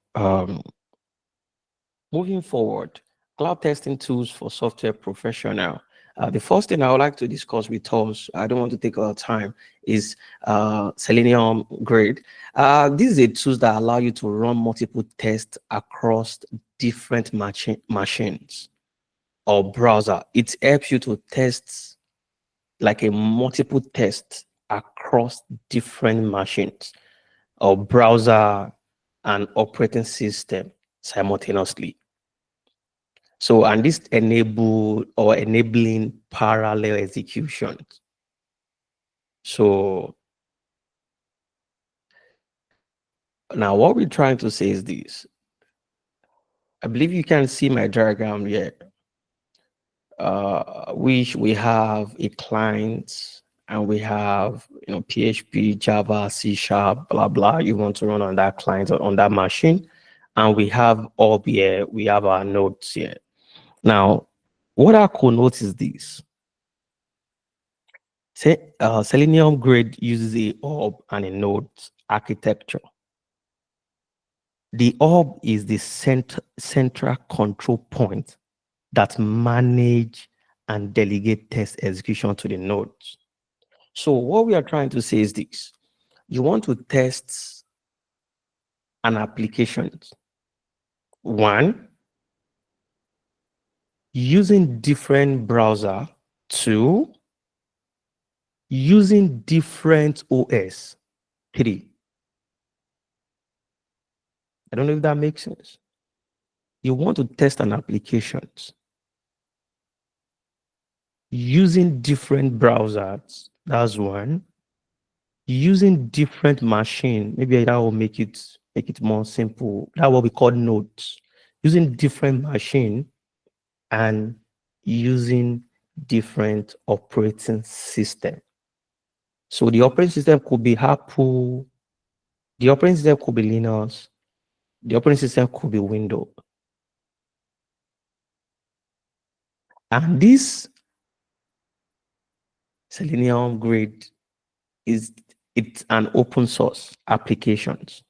S3: cloud testing tools for software professional. The first thing I would like to discuss with us, I don't want to take a lot of time, is Selenium Grade. This is a tool that allow you to run multiple tests across different machines or browser. It helps you to test like a multiple test across different machines or browser and operating system simultaneously. So, and this enabling parallel execution. So now what we're trying to say is this. I believe you can see my diagram here, which we have a client and we have, PHP, Java, C#, blah, blah. You want to run on that client or on that machine. And we have all here, we have our nodes here. Now, what I could note is this. Selenium Grade uses a hub and a node architecture. The hub is the central control point that manage and delegate test execution to the nodes. So what we are trying to say is this. You want to test an application. One, using different browser. Two, using different OS. Three, I don't know if that makes sense. You want to test an application using different browsers. That's one. Using different machine. Maybe that will make it more simple. That's what we call nodes. Using different machine and using different operating system. So the operating system could be Apple, the operating system could be Linux, the operating system could be Windows. And this Selenium Grade it's an open source applications.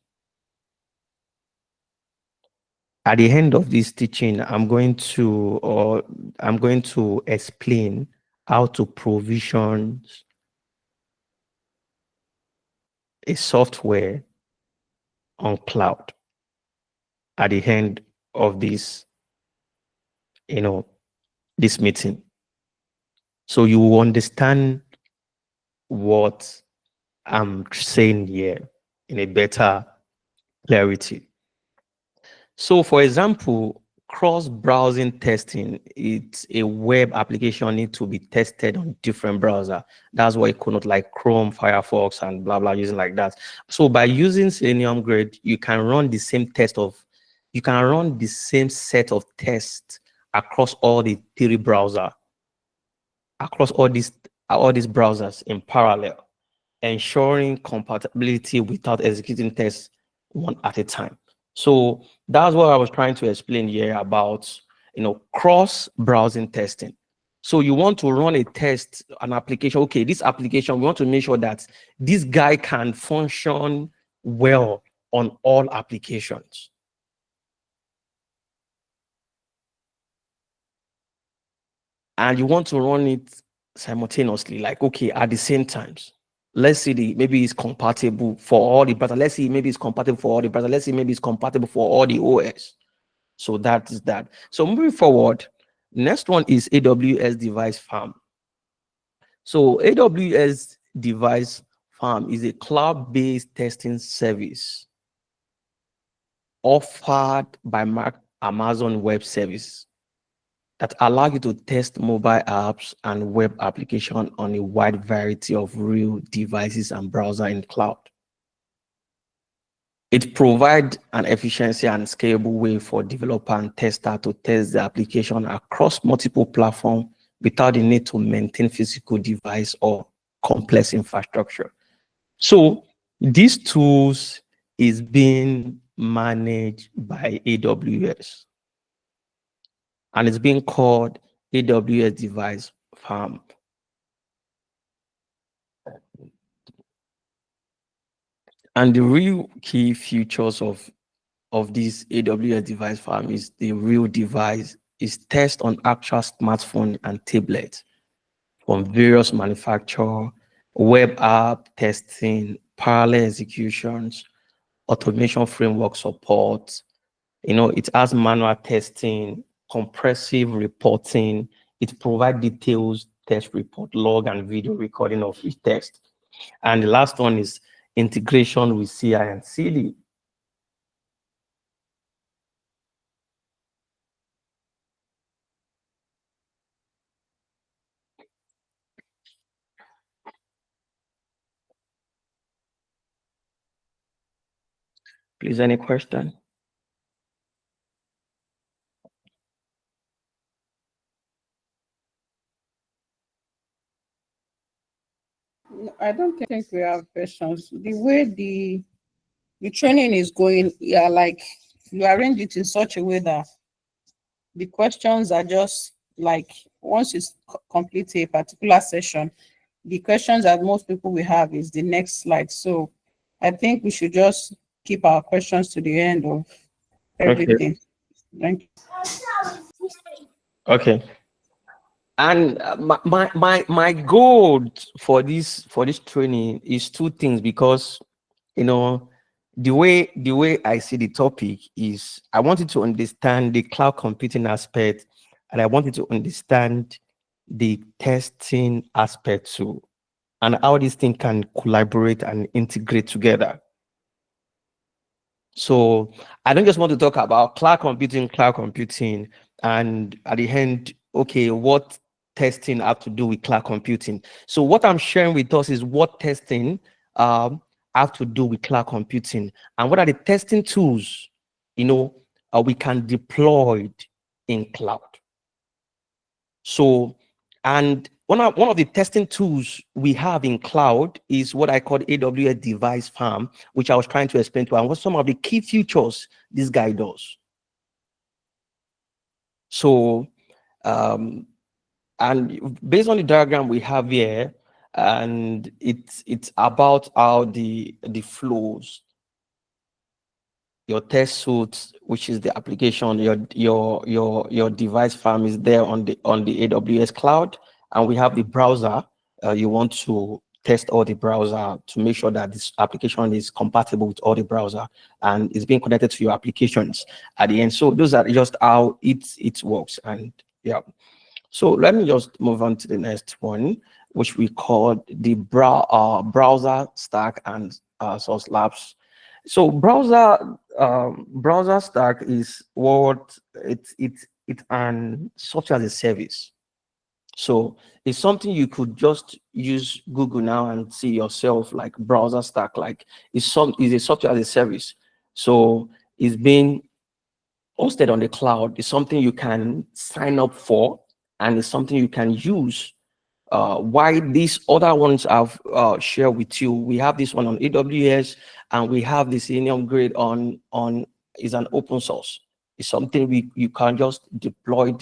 S3: At the end of this teaching, I'm going to explain how to provision a software on cloud at the end of this, this meeting. So you will understand what I'm saying here in a better clarity. So for example, cross-browsing testing, it's a web application need to be tested on different browser. That's why it could not like Chrome, Firefox, and blah, blah, using like that. So by using Selenium Grade, you can run the same set of tests across all the three browser, across all these browsers in parallel, ensuring compatibility without executing tests one at a time. So that's what I was trying to explain here about, cross-browsing testing. So you want to run a test, an application. Okay, this application, we want to make sure that this guy can function well on all applications. And you want to run it simultaneously, like, okay, at the same times. Let's see, maybe it's compatible for all the browsers. Let's see, maybe it's compatible for all the browsers. Let's see, maybe it's compatible for all the OS. So that is that. So moving forward, next one is AWS Device Farm. So AWS Device Farm is a cloud-based testing service offered by Amazon Web Service. that allow you to test mobile apps and web application on a wide variety of real devices and browser in the cloud. It provides an efficiency and scalable way for developer and tester to test the application across multiple platforms without the need to maintain physical device or complex infrastructure. So these tools is being managed by AWS, and it's being called AWS Device Farm. And the real key features of this AWS Device Farm is the real device is test on actual smartphone and tablet from various manufacturers, web app testing, parallel executions, automation framework support. It has manual testing, compressive reporting. It provides details, test report, log, and video recording of each test. And the last one is integration with CI and CD. Please, any question?
S1: No, I don't think we have questions. The way the training is going, yeah, like you arrange it in such a way that the questions are just like once you complete a particular session, the questions that most people will have is the next slide. So I think we should just keep our questions to the end of everything. Thank you.
S3: Okay. And my goal for this training is two things, because the way I see the topic is I wanted to understand the cloud computing aspect, and I wanted to understand the testing aspect too, and how this thing can collaborate and integrate together. So I don't just want to talk about cloud computing, and at the end, okay, what testing have to do with cloud computing? So what I'm sharing with us is what testing have to do with cloud computing, and what are the testing tools we can deploy in cloud. So, and one of the testing tools we have in cloud is what I call AWS Device Farm, which I was trying to explain to, and what some of the key features this guy does. So, and based on the diagram we have here, and it's about how the flows, your test suite, which is the application, your device farm is there on the AWS cloud, and we have the browser. You want to test all the browser to make sure that this application is compatible with all the browser and is being connected to your applications at the end. So those are just how it works. And yeah, so let me just move on to the next one, which we call the browser stack and Source Labs. So browser stack is what it's an software as a service. So it's something you could just use Google now and see yourself, like browser stack, like is a software as a service. So it's being hosted on the cloud. It's something you can sign up for, and it's something you can use. Why these other ones I've shared with you, we have this one on AWS, and we have the Selenium Grid on is an open source. It's something you can just deploy,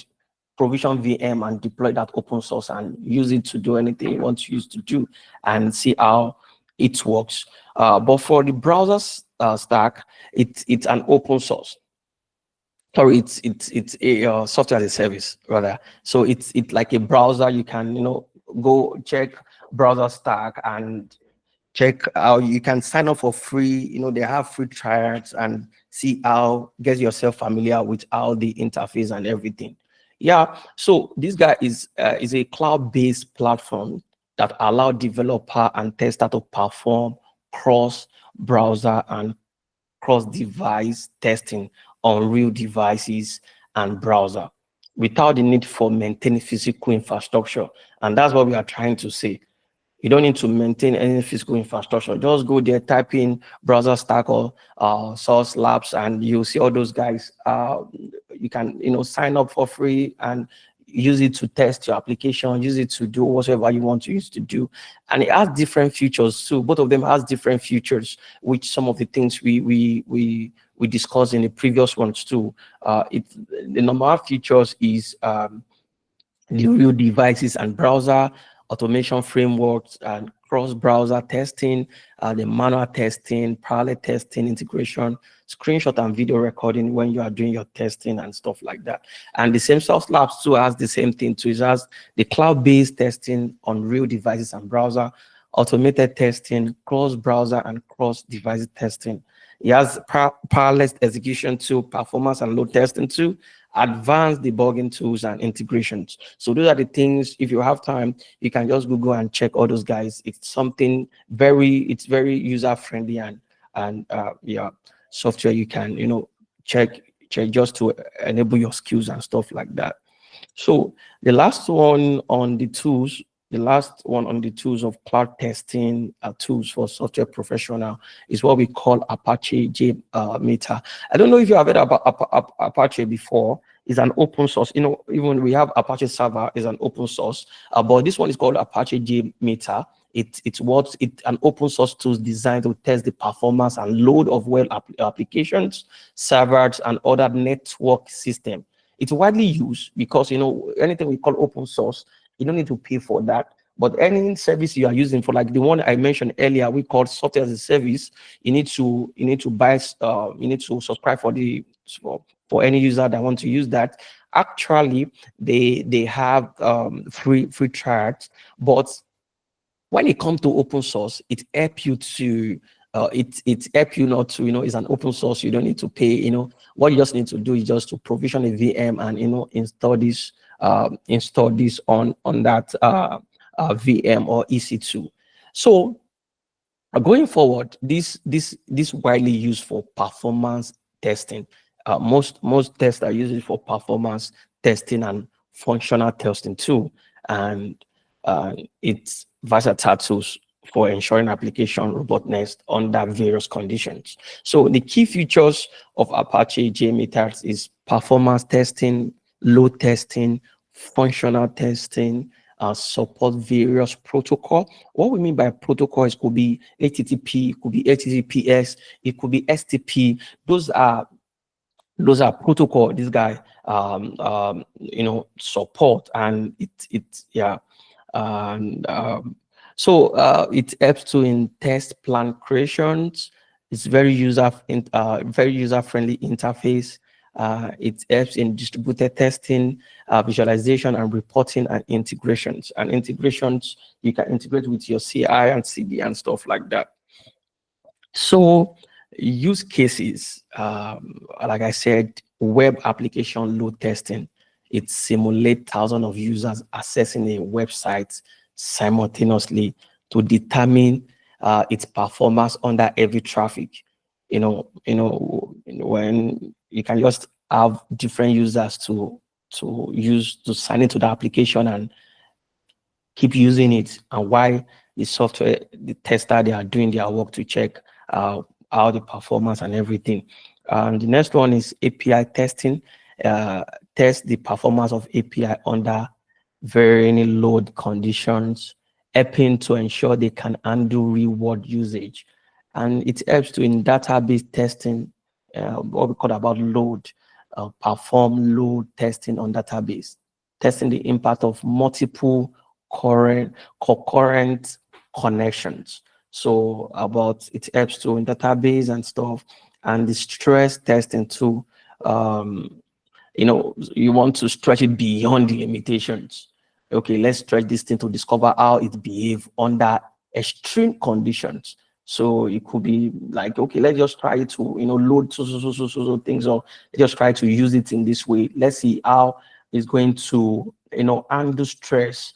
S3: provision VM and deploy that open source and use it to do anything you want to use to do and see how it works. But for the browser stack, it's an open source. Sorry, it's a software as a service rather. So it's like a browser. You can go check browser stack and check how you can sign up for free. They have free trials and see how, get yourself familiar with how the interface and everything. Yeah, so this guy is a cloud-based platform that allow developer and tester to perform cross-browser and cross-device testing on real devices and browser. without the need for maintaining physical infrastructure. And that's what we are trying to say. You don't need to maintain any physical infrastructure. Just go there, type in Browser Stack or Source Labs, and you'll see all those guys. You can, sign up for free and use it to test your application, use it to do whatever you want to use to do. And it has different features too. Both of them has different features, which some of the things we discussed in the previous ones too. The number of features is the real devices and browser automation frameworks and cross-browser testing, the manual testing, parallel testing, integration, screenshot and video recording when you are doing your testing and stuff like that. And the same Source Labs too has the same thing too. It has the cloud-based testing on real devices and browser, automated testing, cross-browser and cross-device testing. It has parallel execution too, performance and load testing too, advanced debugging tools and integrations. So those are the things, if you have time, you can just Google and check all those guys. It's something it's very user-friendly and software you can, check just to enable your skills and stuff like that. So the last one on the tools of cloud testing tools for software professional is what we call Apache JMeter. I don't know if you have heard about Apache before. It's an open source. Even we have Apache Server is an open source, but this one is called Apache JMeter. It's an open source tool designed to test the performance and load of web applications, servers, and other network system. It's widely used because anything we call open source, you don't need to pay for that. But any service you are using, for like the one I mentioned earlier, we called software as a service, you need to buy, you need to subscribe for any user that want to use that. Actually, they have free trials, but when it comes to open source, it helps you to it helps you not to it's an open source. You don't need to pay. What you just need to do is just to provision a VM and install this on that VM or EC2. So going forward, this widely used for performance testing. Most tests are used for performance testing and functional testing too, and it's versatile tools for ensuring application robustness under various conditions. So the key features of Apache JMeter is performance testing, load testing, functional testing, support various protocol. What we mean by protocols could be HTTP, it could be HTTPS, it could be STP. Those are protocol this guy support, and it helps to in test plan creations. It's very user-friendly interface. It helps in distributed testing, visualization and reporting, and integrations. And integrations, you can integrate with your CI and CD and stuff like that. So use cases, like I said, web application load testing. It simulates thousands of users accessing a website simultaneously to determine its performance under every traffic. When you can just have different users to sign into the application and keep using it, and why the software, the tester, they are doing their work to check how the performance and everything. And the next one is API testing. Test the performance of API under varying load conditions, helping to ensure they can handle real-world usage. And it helps to, in database testing, what we call about load, perform load testing on database, testing the impact of multiple concurrent connections. So it helps to in database and stuff, and the stress testing too. You want to stretch it beyond the limitations. Okay, let's stretch this thing to discover how it behaves under extreme conditions. So it could be like, okay, let's just try to, load so things, or just try to use it in this way. Let's see how it's going to, handle stress.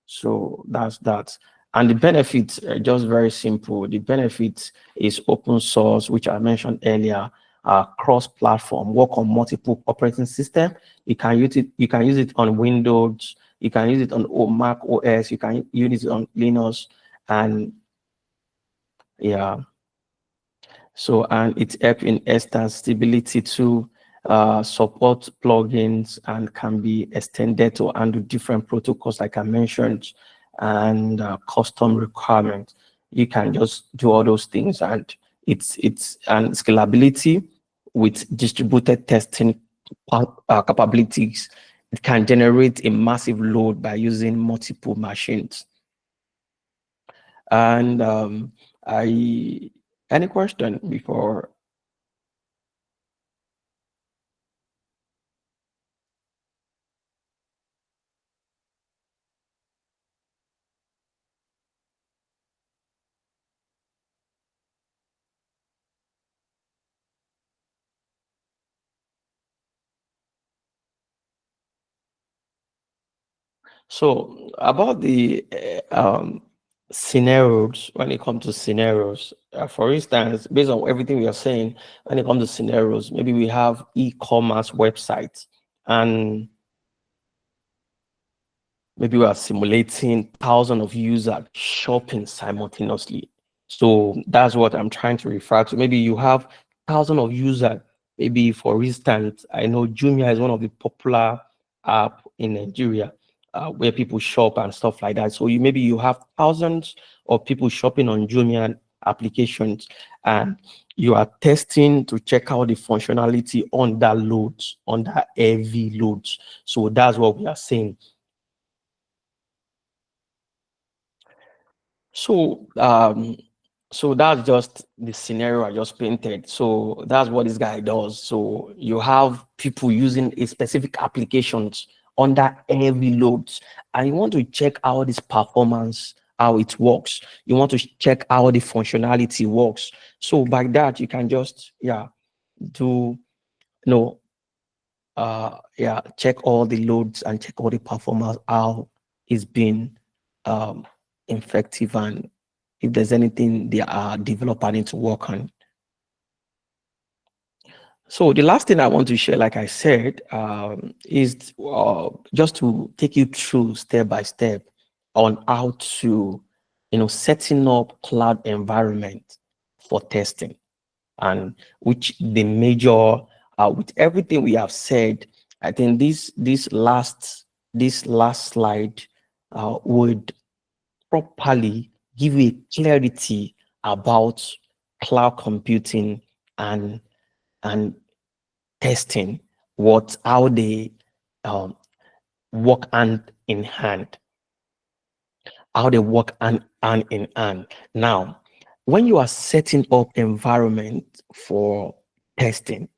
S3: So that's that. And the benefits are just very simple. The benefit is open source, which I mentioned earlier. cross-platform, work on multiple operating systems. You can use it. You can use it on Windows. You can use it on Mac OS. You can use it on Linux, and yeah. So, and it helps in instance stability to support plugins and can be extended to handle different protocols, like I mentioned, and custom requirements. You can just do all those things, and it's and scalability with distributed testing capabilities. It can generate a massive load by using multiple machines. And any question before? So about the scenarios, when it comes to scenarios, for instance, based on everything we are saying, when it comes to scenarios, maybe we have e-commerce websites, and maybe we are simulating thousands of users shopping simultaneously. So that's what I'm trying to refer to. Maybe you have thousands of users. Maybe, for instance, I know Jumia is one of the popular app in Nigeria where people shop and stuff like that. So maybe you have thousands of people shopping on Jumia applications, and you are testing to check out the functionality on that loads, on that heavy loads. So that's what we are saying. So so that's just the scenario I just painted. So that's what this guy does. So you have people using a specific applications under heavy loads, and you want to check how this performance, how it works. You want to check how the functionality works. So by that, you can just do check all the loads and check all the performance, how it's been effective, and if there's anything the developer need to work on. So the last thing I want to share, like I said, is just to take you through step by step on how to, setting up cloud environment for testing, and which the major, with everything we have said, I think this last slide would properly give you a clarity about cloud computing and testing, how they work hand in hand, how they work hand in hand. Now, when you are setting up environment for testing,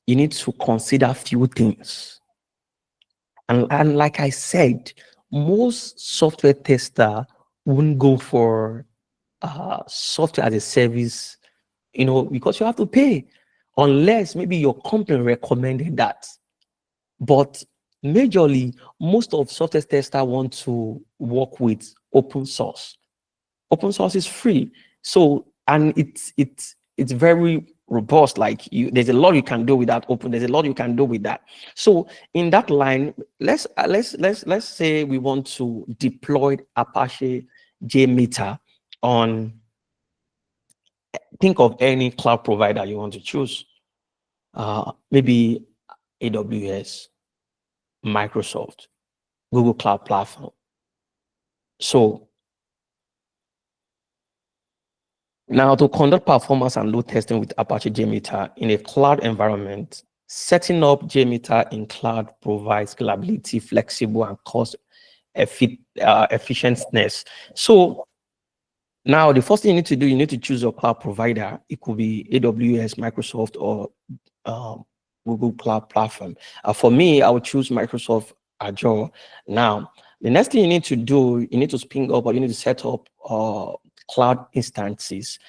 S3: you need to consider a few things. And like I said, most software tester wouldn't go for software as a service, because you have to pay, unless maybe your company recommended that. But majorly, most of software testers want to work with open source. Open source is free, so, and it's very robust. Like, there's a lot you can do with that open. There's a lot you can do with that. So in that line, let's say we want to deploy Apache JMeter on, think of any cloud provider you want to choose. Maybe AWS, Microsoft, Google Cloud Platform. So now, to conduct performance and load testing with Apache JMeter in a cloud environment, setting up JMeter in cloud provides scalability, flexible, and cost efficientness. So now the first thing you need to do, you need to choose your cloud provider. It could be AWS, Microsoft, or Google Cloud Platform. For me, I would choose Microsoft Azure. Now, the next thing you need to do, you need to spin up, or you need to set up cloud instances.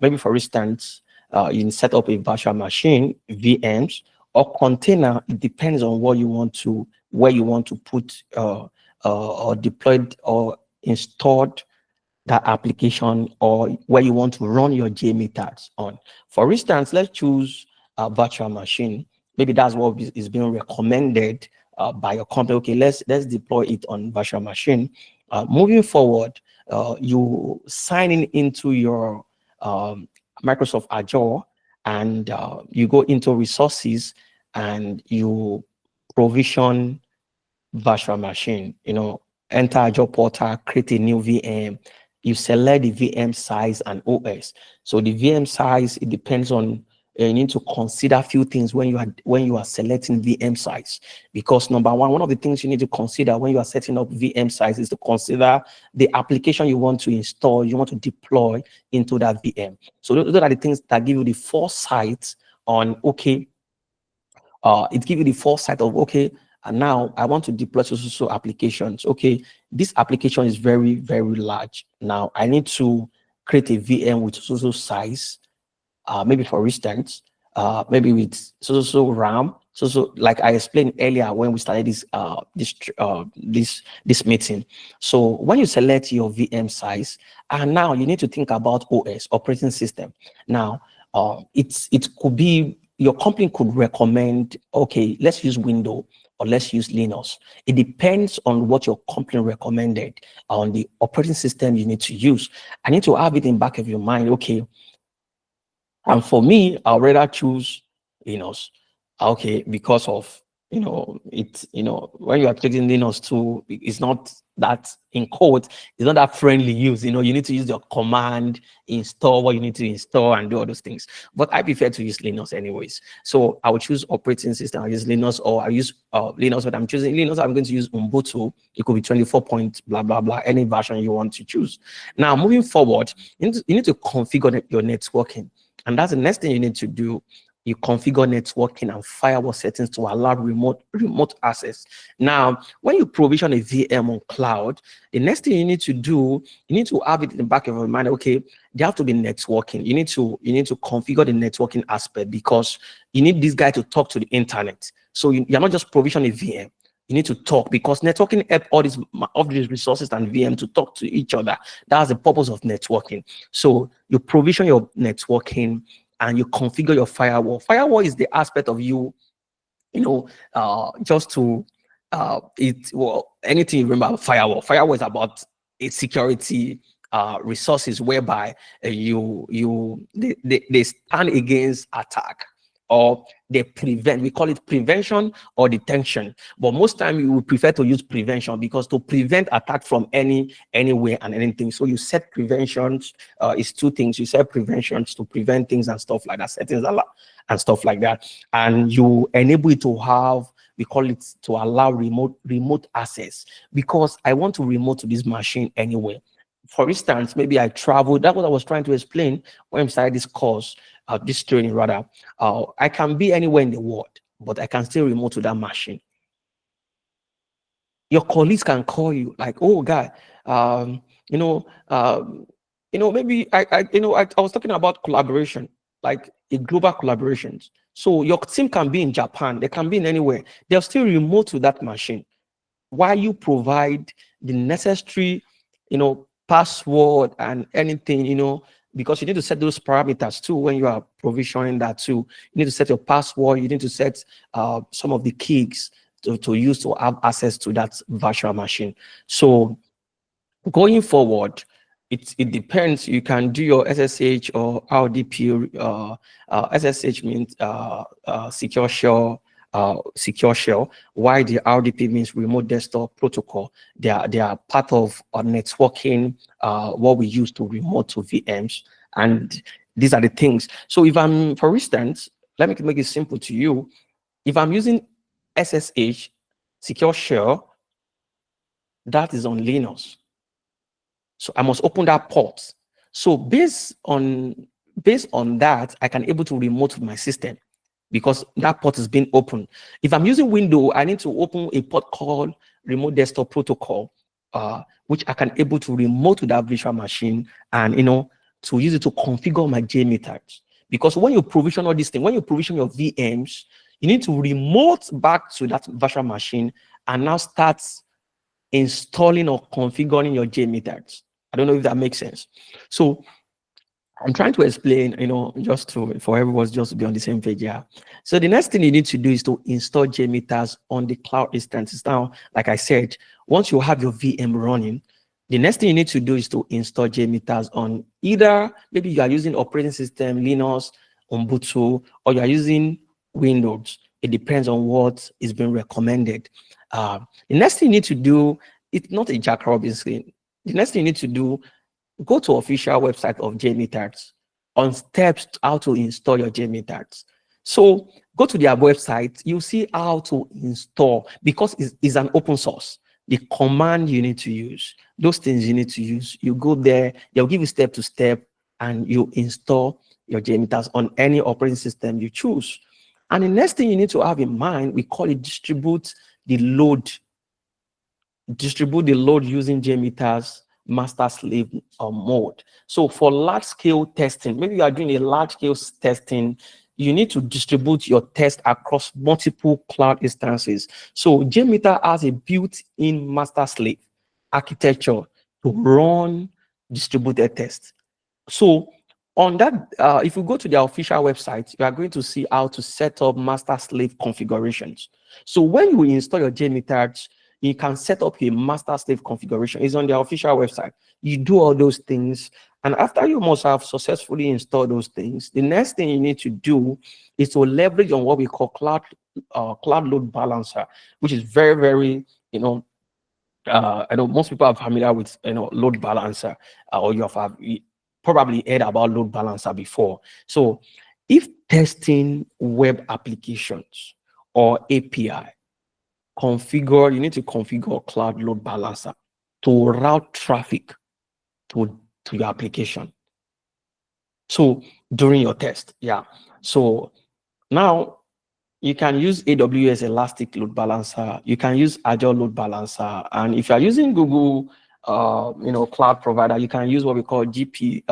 S3: Maybe, for instance, you can set up a virtual machine, VMs, or container. It depends on what you want to, where you want to put or deployed or installed that application or where you want to run your JMeter on. For instance, let's choose a virtual machine. Maybe that's what is being recommended by your company. Okay, let's deploy it on virtual machine. Moving forward, you sign in into your Microsoft Azure, and you go into resources and you provision virtual machine. Enter Azure portal, create a new VM. You select the VM size and OS. So the VM size, it depends on, you need to consider a few things when you are selecting VM size, because number one of the things you need to consider when you are setting up VM size is to consider the application you want to install, you want to deploy into that VM. So those are the things that give you the foresight on, okay, it gives you the foresight of, okay, and now I want to deploy so applications. Okay, this application is very, very large. Now I need to create a VM with so size. Maybe for instance, maybe with so RAM. So like I explained earlier when we started this meeting. So when you select your VM size, and now you need to think about OS, operating system. Now it could be your company could recommend, okay, let's use Windows or let's use Linux. It depends on what your company recommended on the operating system you need to use. I need to have it in back of your mind. Okay, and for me, I'd rather choose Linux. Okay, because of, when you are taking Linux too, it's not that, in code, it's not that friendly use. You need to use your command, install what you need to install and do all those things. But I prefer to use Linux anyways. So I will choose operating system. I use Linux, or I use Linux, but I'm choosing Linux. I'm going to use Ubuntu. It could be 24 point blah, blah, blah, any version you want to choose. Now, moving forward, you need to configure your networking. And that's the next thing you need to do. You configure networking and firewall settings to allow remote access. Now, when you provision a VM on cloud, the next thing you need to do, you need to have it in the back of your mind. Okay, there have to be networking. You need to configure the networking aspect, because you need this guy to talk to the internet. So you're not just provision a VM. You need to talk, because networking help all these resources and VM to talk to each other. That's the purpose of networking. So you provision your networking and you configure your firewall. Firewall is the aspect of just to anything you remember about firewall. Firewall is about a security resources whereby they stand against attack, or they prevent. We call it prevention or detection, but most time you would prefer to use prevention, because to prevent attack from anywhere and anything. So you set preventions, is two things. You set preventions to prevent things and stuff like that, settings and stuff like that, and you enable it to have, we call it, to allow remote access, because I want to remote to this machine anywhere. For instance, maybe I travel. That's what I was trying to explain when I started this course, this training rather. I can be anywhere in the world, but I can still remote to that machine. Your colleagues can call you like, oh, guy, maybe I was talking about collaboration, like a global collaborations. So your team can be in Japan, they can be in anywhere. They'll still remote to that machine, while you provide the necessary, password and anything, because you need to set those parameters too when you are provisioning that too. You need to set your password. You need to set some of the keys to use to have access to that virtual machine. So going forward, it depends. You can do your SSH or RDP. SSH means secure shell. Secure shell, while the RDP means remote desktop protocol. They are part of our networking, what we use to remote to VMs, and these are the things. So if I'm, for instance, let me make it simple to you. If I'm using SSH, secure shell, that is on Linux. So I must open that port. So based on that, I can able to remote my system, because that port is being open. If I'm using Windows, I need to open a port called Remote Desktop Protocol, which I can able to remote to that virtual machine and to use it to configure my JMeter. Because when you provision all these things, when you provision your VMs, you need to remote back to that virtual machine and now start installing or configuring your JMeter. I don't know if that makes sense. So I'm trying to explain, just for everyone just to be on the same page. Yeah. So the next thing you need to do is to install JMeter's on the cloud instances. Now, like I said, once you have your VM running, the next thing you need to do is to install JMeter's on either, maybe you are using operating system, Linux, Ubuntu, or you are using Windows. It depends on what is being recommended. The next thing you need to do, it's not a Jack Robinson. The next thing you need to do, go to official website of JMeter's on steps how to install your JMeter's. So go to their website, you see how to install, because it's an open source. The command you need to use, those things you need to use, you go there, they'll give you step to step, and you install your JMeter's on any operating system you choose. And the next thing you need to have in mind, we call it distribute the load using JMeter's master slave mode. So for large scale testing, maybe you are doing a large scale testing, you need to distribute your test across multiple cloud instances. So JMeter has a built-in master slave architecture to run distributed tests. So on that, if you go to their official website, you are going to see how to set up master slave configurations. So when you install your JMeter, you can set up a master slave configuration. It's on their official website. You do all those things. And after you must have successfully installed those things, the next thing you need to do is to leverage on what we call cloud load balancer, which is very, very, I know most people are familiar with, load balancer, or you have probably heard about load balancer before. So if testing web applications or API, you need to configure cloud load balancer to route traffic to your application. So during your test, yeah. So now you can use AWS Elastic Load Balancer, you can use Azure Load Balancer, and if you are using Google, cloud provider, you can use what we call GCP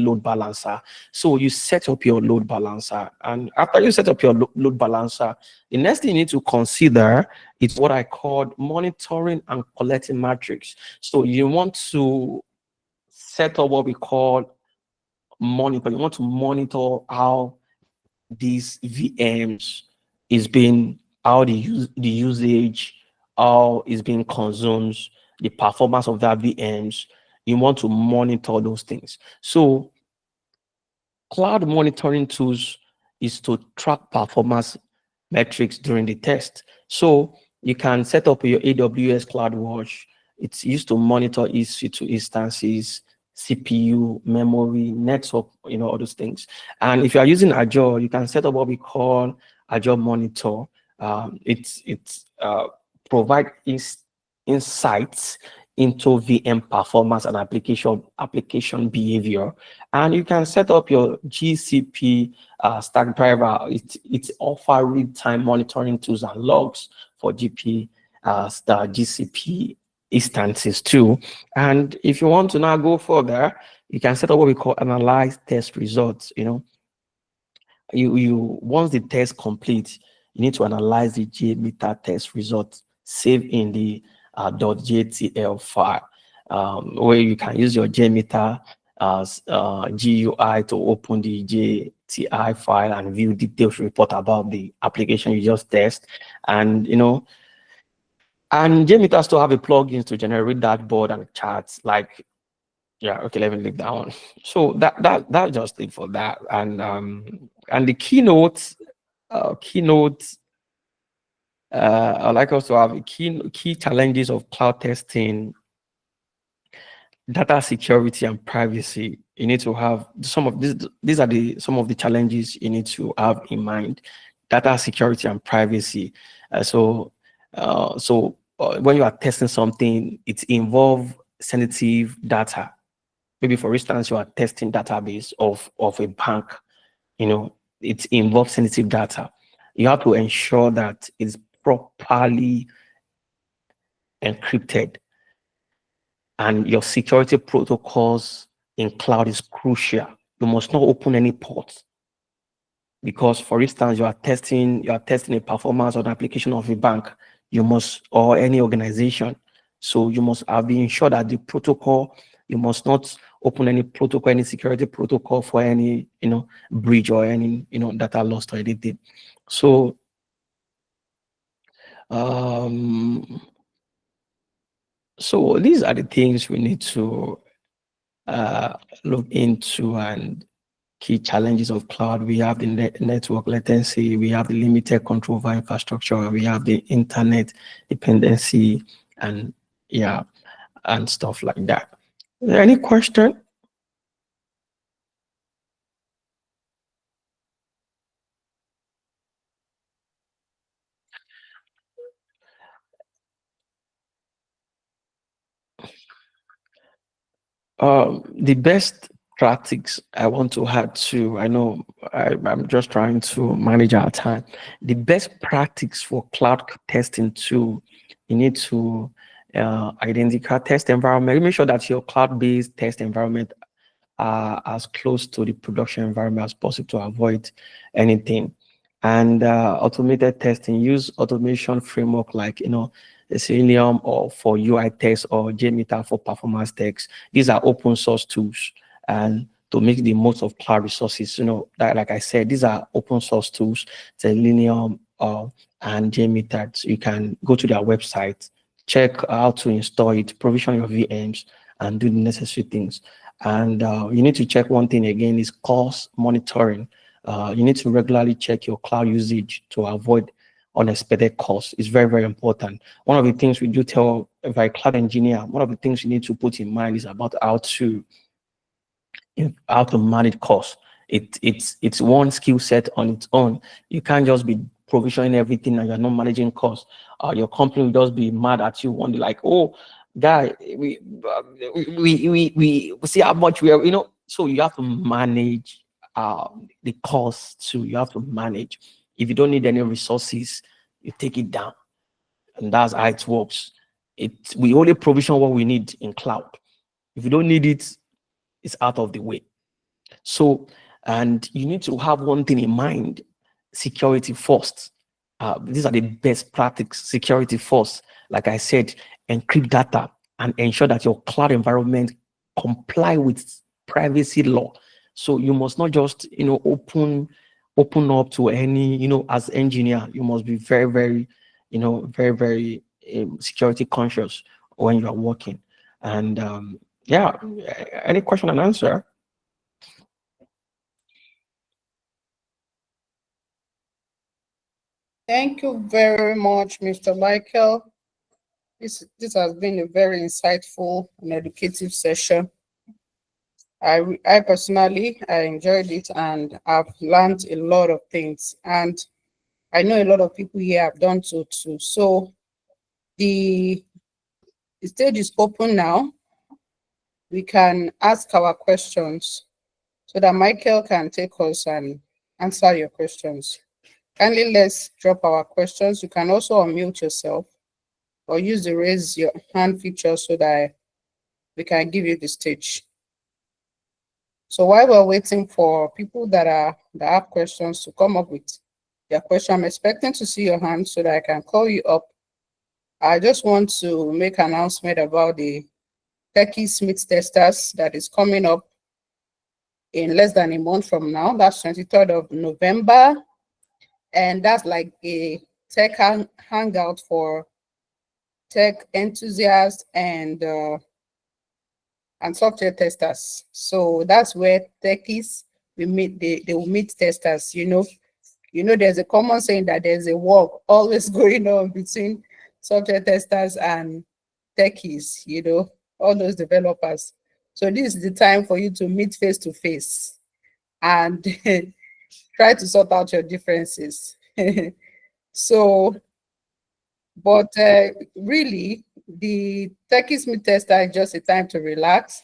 S3: load balancer. So you set up your load balancer, and after you set up your load balancer, the next thing you need to consider is what I call monitoring and collecting metrics. So you want to set up what we call monitor. You want to monitor how these VMs is being, how the usage, how is being consumed, the performance of that VMs. You want to monitor those things. So cloud monitoring tools is to track performance metrics during the test. So you can set up your AWS CloudWatch. It's used to monitor EC2 instances, CPU, memory, network, all those things. And if you are using Azure, you can set up what we call Azure Monitor. It's provide insights into VM performance and application behavior. And you can set up your GCP Stackdriver. It offers real-time monitoring tools and logs for GCP instances too. And if you want to now go further, you can set up what we call analyze test results. You once the test complete, you need to analyze the JMeter test results, save in the .jtl file, where you can use your JMeter as GUI to open the JTI file and view details report about the application you just test. And and JMeter still have a plugin to generate dashboard and charts. Like, yeah, okay, let me leave that one. So that just it for that. And the keynotes. I'd like us to have key challenges of cloud testing, data security and privacy. You need to have some of these. These are some of the challenges you need to have in mind. Data security and privacy. When you are testing something, it involves sensitive data. Maybe, for instance, you are testing database of a bank. It involves sensitive data. You have to ensure that it's properly encrypted, and your security protocols in cloud is crucial. You must not open any ports, because, for instance, you are testing a performance or an application of a bank. You must, or any organization, So you must be ensured that the protocol, you must not open any protocol, any security protocol for any, breach or any, data lost or anything. So, so these are the things we need to look into, and key challenges of cloud. We have the network latency, we have the limited control over infrastructure, we have the internet dependency, and and stuff like that. Is there any question? The best practice I want to add to, I know I'm just trying to manage our time. The best practice for cloud testing too, you need to identify test environment. Make sure that your cloud-based test environment are as close to the production environment as possible to avoid anything. And automated testing, use automation framework like, Selenium or for UI tests or JMeter for performance tests. These are open source tools, and to make the most of cloud resources, like I said, these are open source tools, Selenium and JMeter. So you can go to their website, check how to install it, provision your VMs, and do the necessary things. And you need to check one thing again is cost monitoring. You need to regularly check your cloud usage to avoid unexpected costs. It's very, very important. One of the things we do tell if a cloud engineer, one of the things you need to put in mind is about how to manage costs. It's one skill set on its own. You can't just be provisioning everything and you're not managing costs. Your company will just be mad at you one day, like, oh, guy, we see how much we are, So you have to manage the costs too. You have to manage. If you don't need any resources, you take it down, and that's how it works. We only provision what we need in cloud. If you don't need it, it's out of the way. So, and you need to have one thing in mind: security first. These are the best practices. Security first, like I said, encrypt data and ensure that your cloud environment comply with privacy law. So you must not just open up to any as engineer. You must be very, very very, very security conscious when you are working. And any question and answer?
S1: Thank you very much, Mr. Michael. This has been a very insightful and educative session. I personally, I enjoyed it and I've learned a lot of things. And I know a lot of people here have done so too. So the stage is open now. We can ask our questions so that Michael can take us and answer your questions. Kindly let's drop our questions. You can also unmute yourself or use the raise your hand feature so that we can give you the stage. So while we're waiting for people that have questions to come up with their question, I'm expecting to see your hand so that I can call you up. I just want to make an announcement about the Techie Smith Testers that is coming up in less than a month from now. That's 23rd of November. And that's like a tech hangout for tech enthusiasts and software testers. So that's where techies we meet. They will meet testers. There's a common saying that there's a war always going on between software testers and techies. All those developers. So this is the time for you to meet face to face and try to sort out your differences. So, but really, the Techie Smith tester is just a time to relax.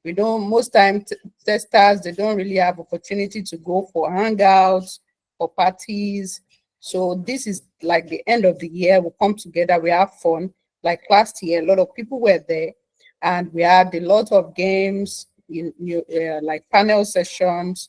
S1: Most time testers, they don't really have opportunity to go for hangouts or parties. So this is like the end of the year. We come together, we have fun. Like last year, a lot of people were there and we had a lot of games, like panel sessions,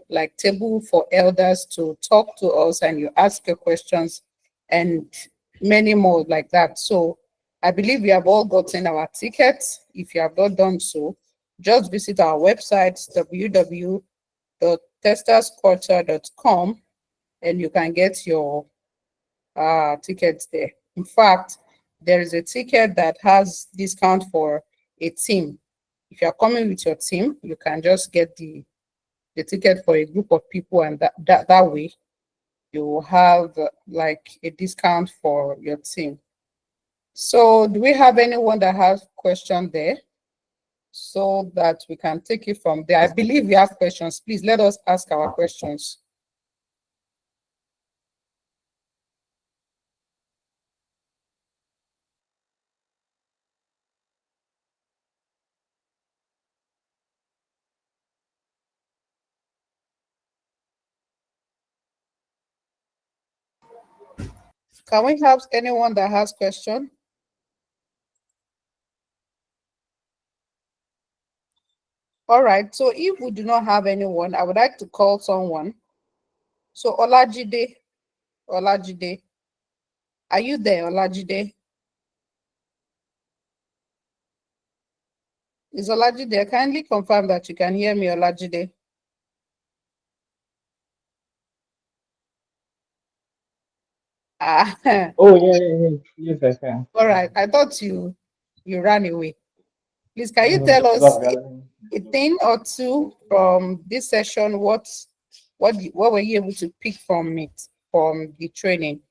S1: like table for elders to talk to us and you ask your questions and many more like that. So I believe we have all gotten our tickets. If you have not done so, just visit our website, www.testersculture.com, and you can get your tickets there. In fact, there is a ticket that has discount for a team. If you're coming with your team, you can just get the ticket for a group of people, and that way you will have like a discount for your team. So do we have anyone that has question there so that we can take it from there? I believe we have questions. Please let us ask our questions. Can we have anyone that has question? All right, so if we do not have anyone, I would like to call someone. So Olajide, are you there, Olajide? Is Olajide? Kindly confirm that you can hear me, Olajide.
S5: Oh, yeah. Yes, I can.
S1: All right, I thought you ran away. Please, can you
S5: No,
S1: tell us
S5: no.
S1: a thing or two from this session? What were you able to pick from it, from the training?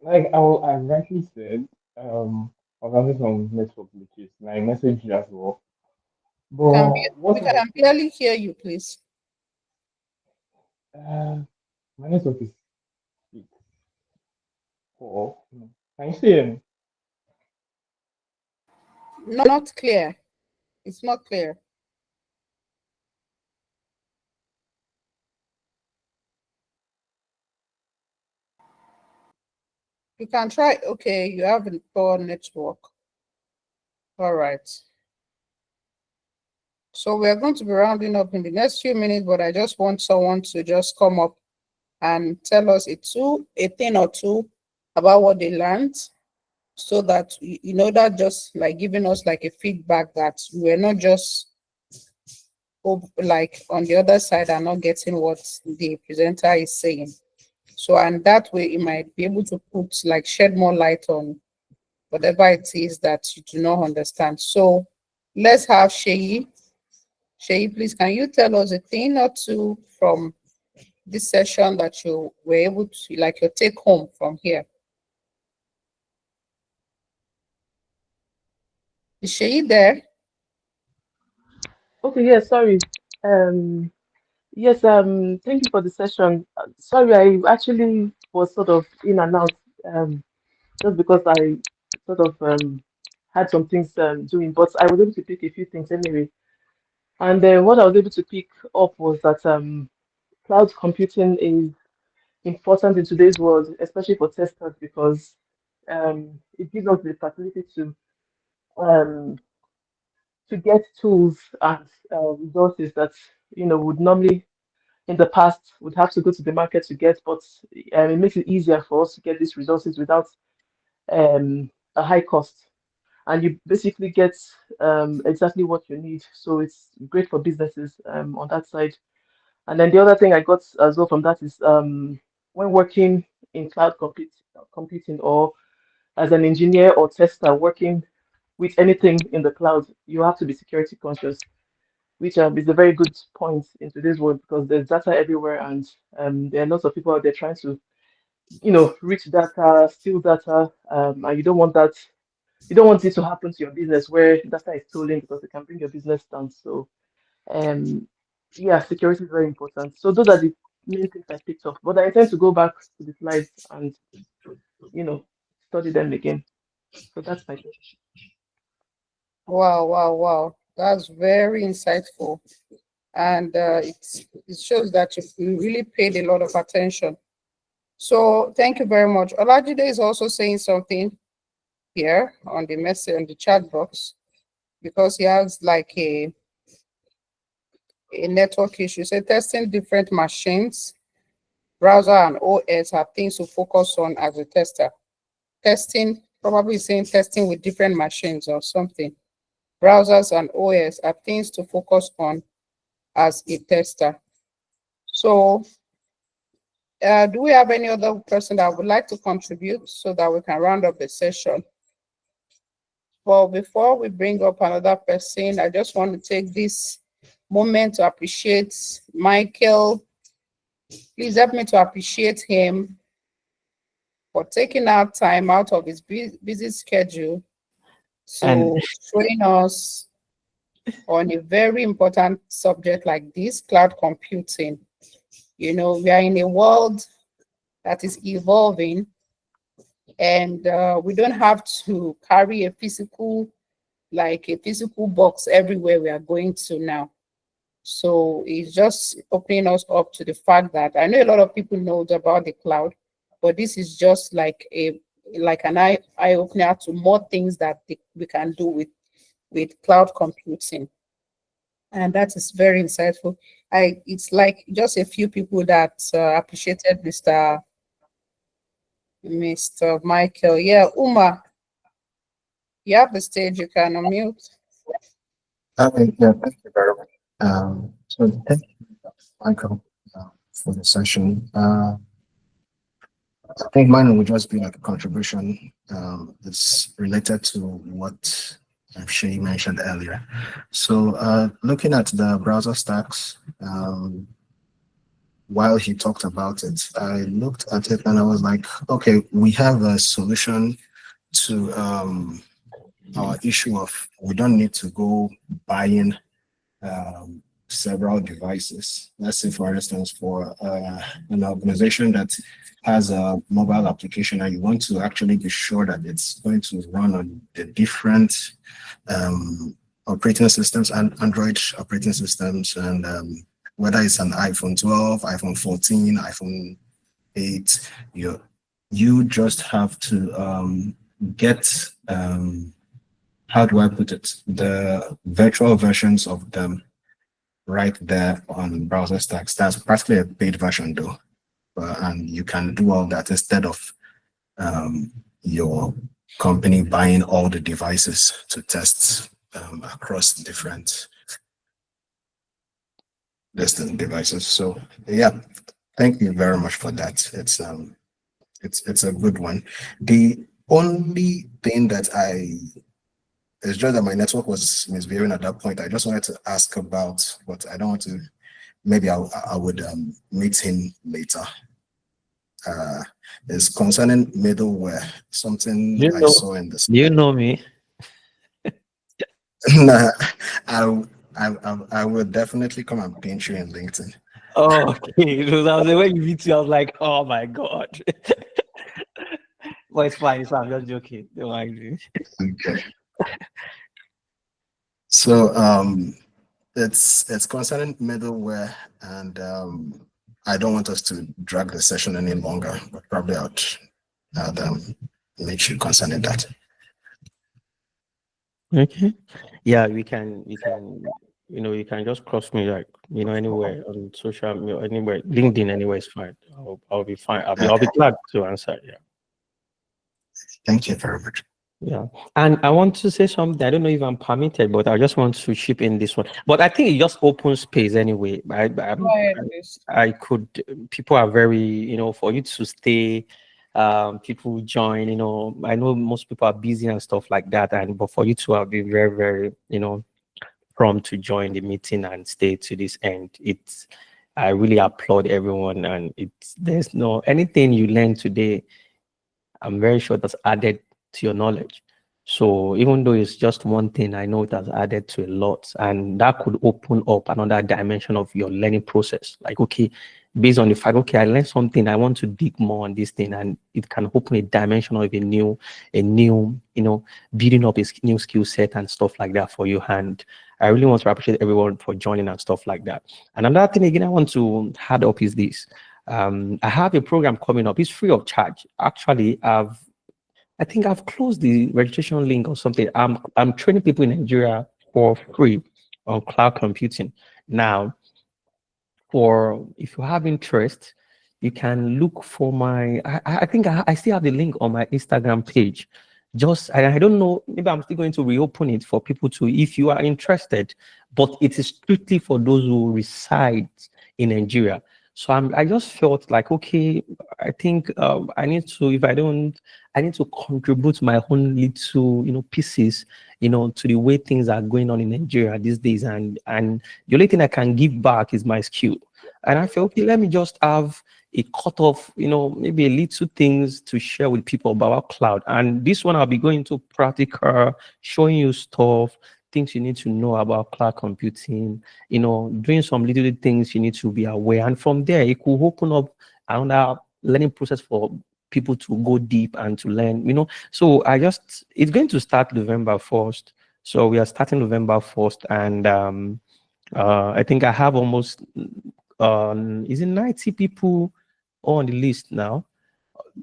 S5: Like I rightly said, I was having some network glitches, and I messaged you as well.
S1: Can
S5: But
S1: we
S5: what
S1: can clearly hear you, please?
S5: my network is poor. Can you see me?
S1: Not clear. It's not clear. You can try. Okay, you have a poor network. All right. So we are going to be rounding up in the next few minutes, but I just want someone to just come up and tell us a thing or two about what they learned, so that that just like giving us like a feedback that we're not just like on the other side and not getting what the presenter is saying. So, and that way it might be able to shed more light on whatever it is that you do not understand. So let's have Sheyi. Sheyi, please, can you tell us a thing or two from this session that you were able to, like your take home from here? Is Sheyi there?
S6: Okay, yes, sorry. Yes, thank you for the session. Sorry, I actually was sort of in and out, just because I sort of had some things doing, but I was able to pick a few things anyway. And what I was able to pick up was that cloud computing is important in today's world, especially for testers, because it gives us the facility um, to get tools and resources that would normally in the past would have to go to the market to get, but it makes it easier for us to get these resources without a high cost. And you basically get exactly what you need. So it's great for businesses on that side. And then the other thing I got as well from that is when working in computing or as an engineer or tester working with anything in the cloud, you have to be security conscious, which is a very good point in today's world because there's data everywhere and there are lots of people out there trying to, reach data, steal data, and you don't want that. You don't want it to happen to your business where data is stolen because it can bring your business down. So, um, yeah, security is very important. So those are the main things I picked up. But I intend to go back to the slides and, study them again. So that's my thing.
S1: Wow, wow, wow. That's very insightful. And it shows that you really paid a lot of attention. So thank you very much. Olajide is also saying something here on the message on the chat box because he has like a network issue. So testing different machines, browser and OS are things to focus on as a tester. Testing, probably saying testing with different machines or something. Browsers and OS are things to focus on as a tester. So do we have any other person that would like to contribute so that we can round up the session? Well, before we bring up another person, I just want to take this moment to appreciate Michael. Please help me to appreciate him for taking out time out of his busy schedule to
S3: And-
S1: train us on a very important subject like this, cloud computing. You know, we are in a world that is evolving, and we don't have to carry a physical box everywhere we are going to now. So it's just opening us up to the fact that I know a lot of people know about the cloud, but this is just like an eye opener to more things that we can do with cloud computing. And that is very insightful. It's like just a few people that appreciated Mr. Michael. Yeah, Uma, you have the stage. You can unmute.
S7: Yeah, thank you very much. So thank you, Michael, for the session. I think mine would just be like a contribution. It's related to what Shay mentioned earlier. So looking at the browser stacks, while he talked about it, I looked at it and I was like, okay, we have a solution to our issue of we don't need to go buying several devices. Let's say, for instance, for an organization that has a mobile application and you want to actually be sure that it's going to run on the different operating systems and Android operating systems, and whether it's an iPhone 12, iPhone 14, iPhone 8, you just have to get, how do I put it, the virtual versions of them right there on browser stacks. That's practically a paid version though, and you can do all that instead of your company buying all the devices to test across different distant devices. So yeah, thank you very much for that. It's a good one. The only thing that it's just that my network was misbehaving at that point. I just wanted to ask about, but I don't want to. Maybe I would meet him later. It's concerning middleware. Something I saw in the.
S3: Do you know me?
S7: Nah, I will definitely come and pinch you in LinkedIn.
S3: Oh, okay. That was the way you meet you. I was like, oh my god. Well, it's fine. I'm just joking. Don't mind me.
S7: Okay. So it's concerning middleware, and I don't want us to drag the session any longer, but probably I'll make sure concerning that.
S3: Okay. Yeah, you can, you can just cross me like, anywhere on social media, anywhere, LinkedIn, anywhere is fine. I'll be fine. I'll be glad to answer. Yeah.
S7: Thank you very much.
S3: Yeah. And I want to say something. I don't know if I'm permitted, but I just want to chip in this one. But I think it just opens space anyway. I could, people are very, for you to stay, people join, I know most people are busy and stuff like that. But for you to have been very, very, prompt to join the meeting and stay to this end, I really applaud everyone. And there's no anything you learn today, I'm very sure that's added to your knowledge. So even though it's just one thing, I know it has added to a lot, and that could open up another dimension of your learning process. Like, okay, based on the fact, okay, I learned something, I want to dig more on this thing, and it can open a dimension of a new, building up a new skill set and stuff like that for you. And I really want to appreciate everyone for joining and stuff like that. And another thing again I want to add up is this. I have a program coming up. It's free of charge. Actually, I think I've closed the registration link or something. I'm training people in Nigeria for free on cloud computing. Now, for, if you have interest, you can look for my, I think I still have the link on my Instagram page. Just, I don't know, maybe I'm still going to reopen it for people to, if you are interested, but it is strictly for those who reside in Nigeria. So I just felt like, okay, I think I need to, if I don't, I need to contribute my own little, pieces, to the way things are going on in Nigeria these days. And the only thing I can give back is my skill. And I feel, okay, let me just have a cut off, maybe a little things to share with people about cloud. And this one, I'll be going to practical, showing you stuff, things you need to know about cloud computing, doing some little things you need to be aware. And from there, it could open up another learning process for people to go deep and to learn, So it's going to start November 1st. So we are starting November 1st. And I think I have almost, is it 90 people on the list now?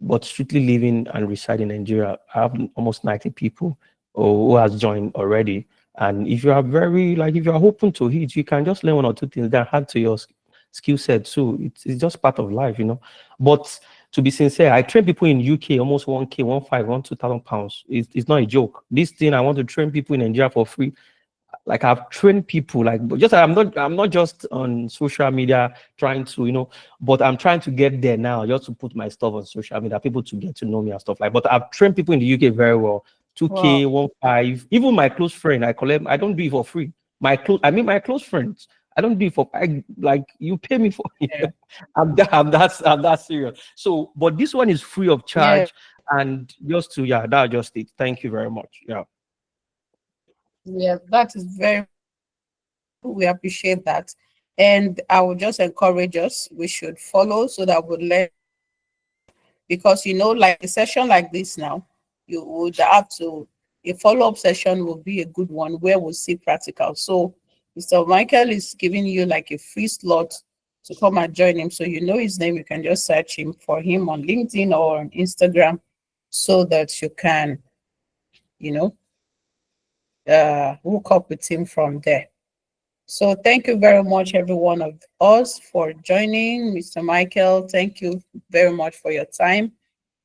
S3: But strictly living and residing in Nigeria, I have almost 90 people who has joined already. And if you are if you are open to it, you can just learn one or two things that add to your skill set too. It's just part of life, But to be sincere, I train people in UK almost 1K, 1,500, 2,000 pounds. It's not a joke. This thing, I want to train people in Nigeria for free. Like, I've trained people, I'm not just on social media trying to, but I'm trying to get there now, just to put my stuff on social media, people to get to know me and stuff like. But I've trained people in the UK very well. 2K, 1.5, even my close friend, I don't do it for free. My close friends, I don't do it for, you pay me for it.
S1: Yeah.
S3: I'm that serious. So, but this one is free of charge. And just to, that's just it. Thank you very much. Yeah.
S1: Yeah, that is very, we appreciate that. And I would just encourage us, we should follow so that we'll learn. Because, like a session like this now, you would have to, a follow-up session will be a good one where we'll see practical. So Mr. Michael is giving you like a free slot to come and join him. So you know his name, you can just search him for him on LinkedIn or on Instagram so that you can, hook up with him from there. So thank you very much, every one of us, for joining. Mr. Michael, thank you very much for your time.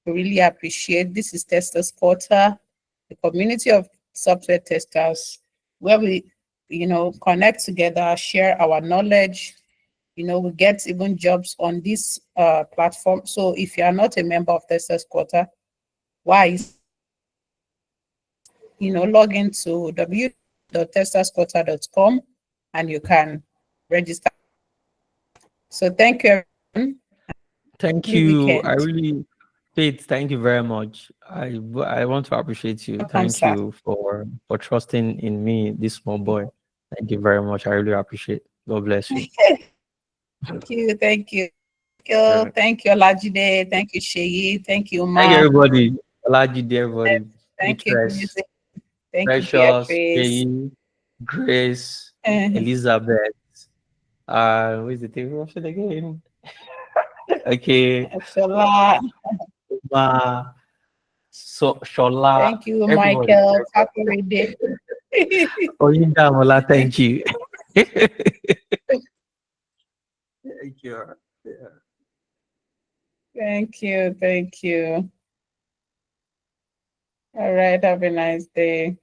S1: We really appreciate. This is Testers Quarter, the community of software testers, where we, connect together, share our knowledge. We get even jobs on this platform. So if you are not a member of Testers Quarter, log into www.testersquarter.com and you can register. So thank you, everyone.
S3: Thank
S1: Happy
S3: you.
S1: weekend.
S3: I really, Faith, thank you very much. I want to appreciate you.
S1: Welcome,
S3: Thank
S1: sir.
S3: you for trusting in me, this small boy. Thank you very much. I really appreciate it. God bless you.
S1: Thank you. Thank you.
S3: Yeah.
S1: Thank you, Olajide. Thank you, Sheyi. Thank you,
S3: Thank you,
S1: Ma.
S3: everybody. Alhaji, everybody.
S1: Thank you,
S3: Beatrice,
S1: music. Thank you,
S3: Precious,
S1: Beatrice.
S3: Faye, Grace,
S1: Uh,
S3: Elizabeth. Who is the thing? What's it again? Okay.
S1: Shola.
S3: Ma, Shola.
S1: Thank you,
S3: Everybody.
S1: Michael. Fakorede.
S3: Oyindamola, thank you. Thank you. Yeah.
S1: Thank you. Thank you. All right. Have a nice day.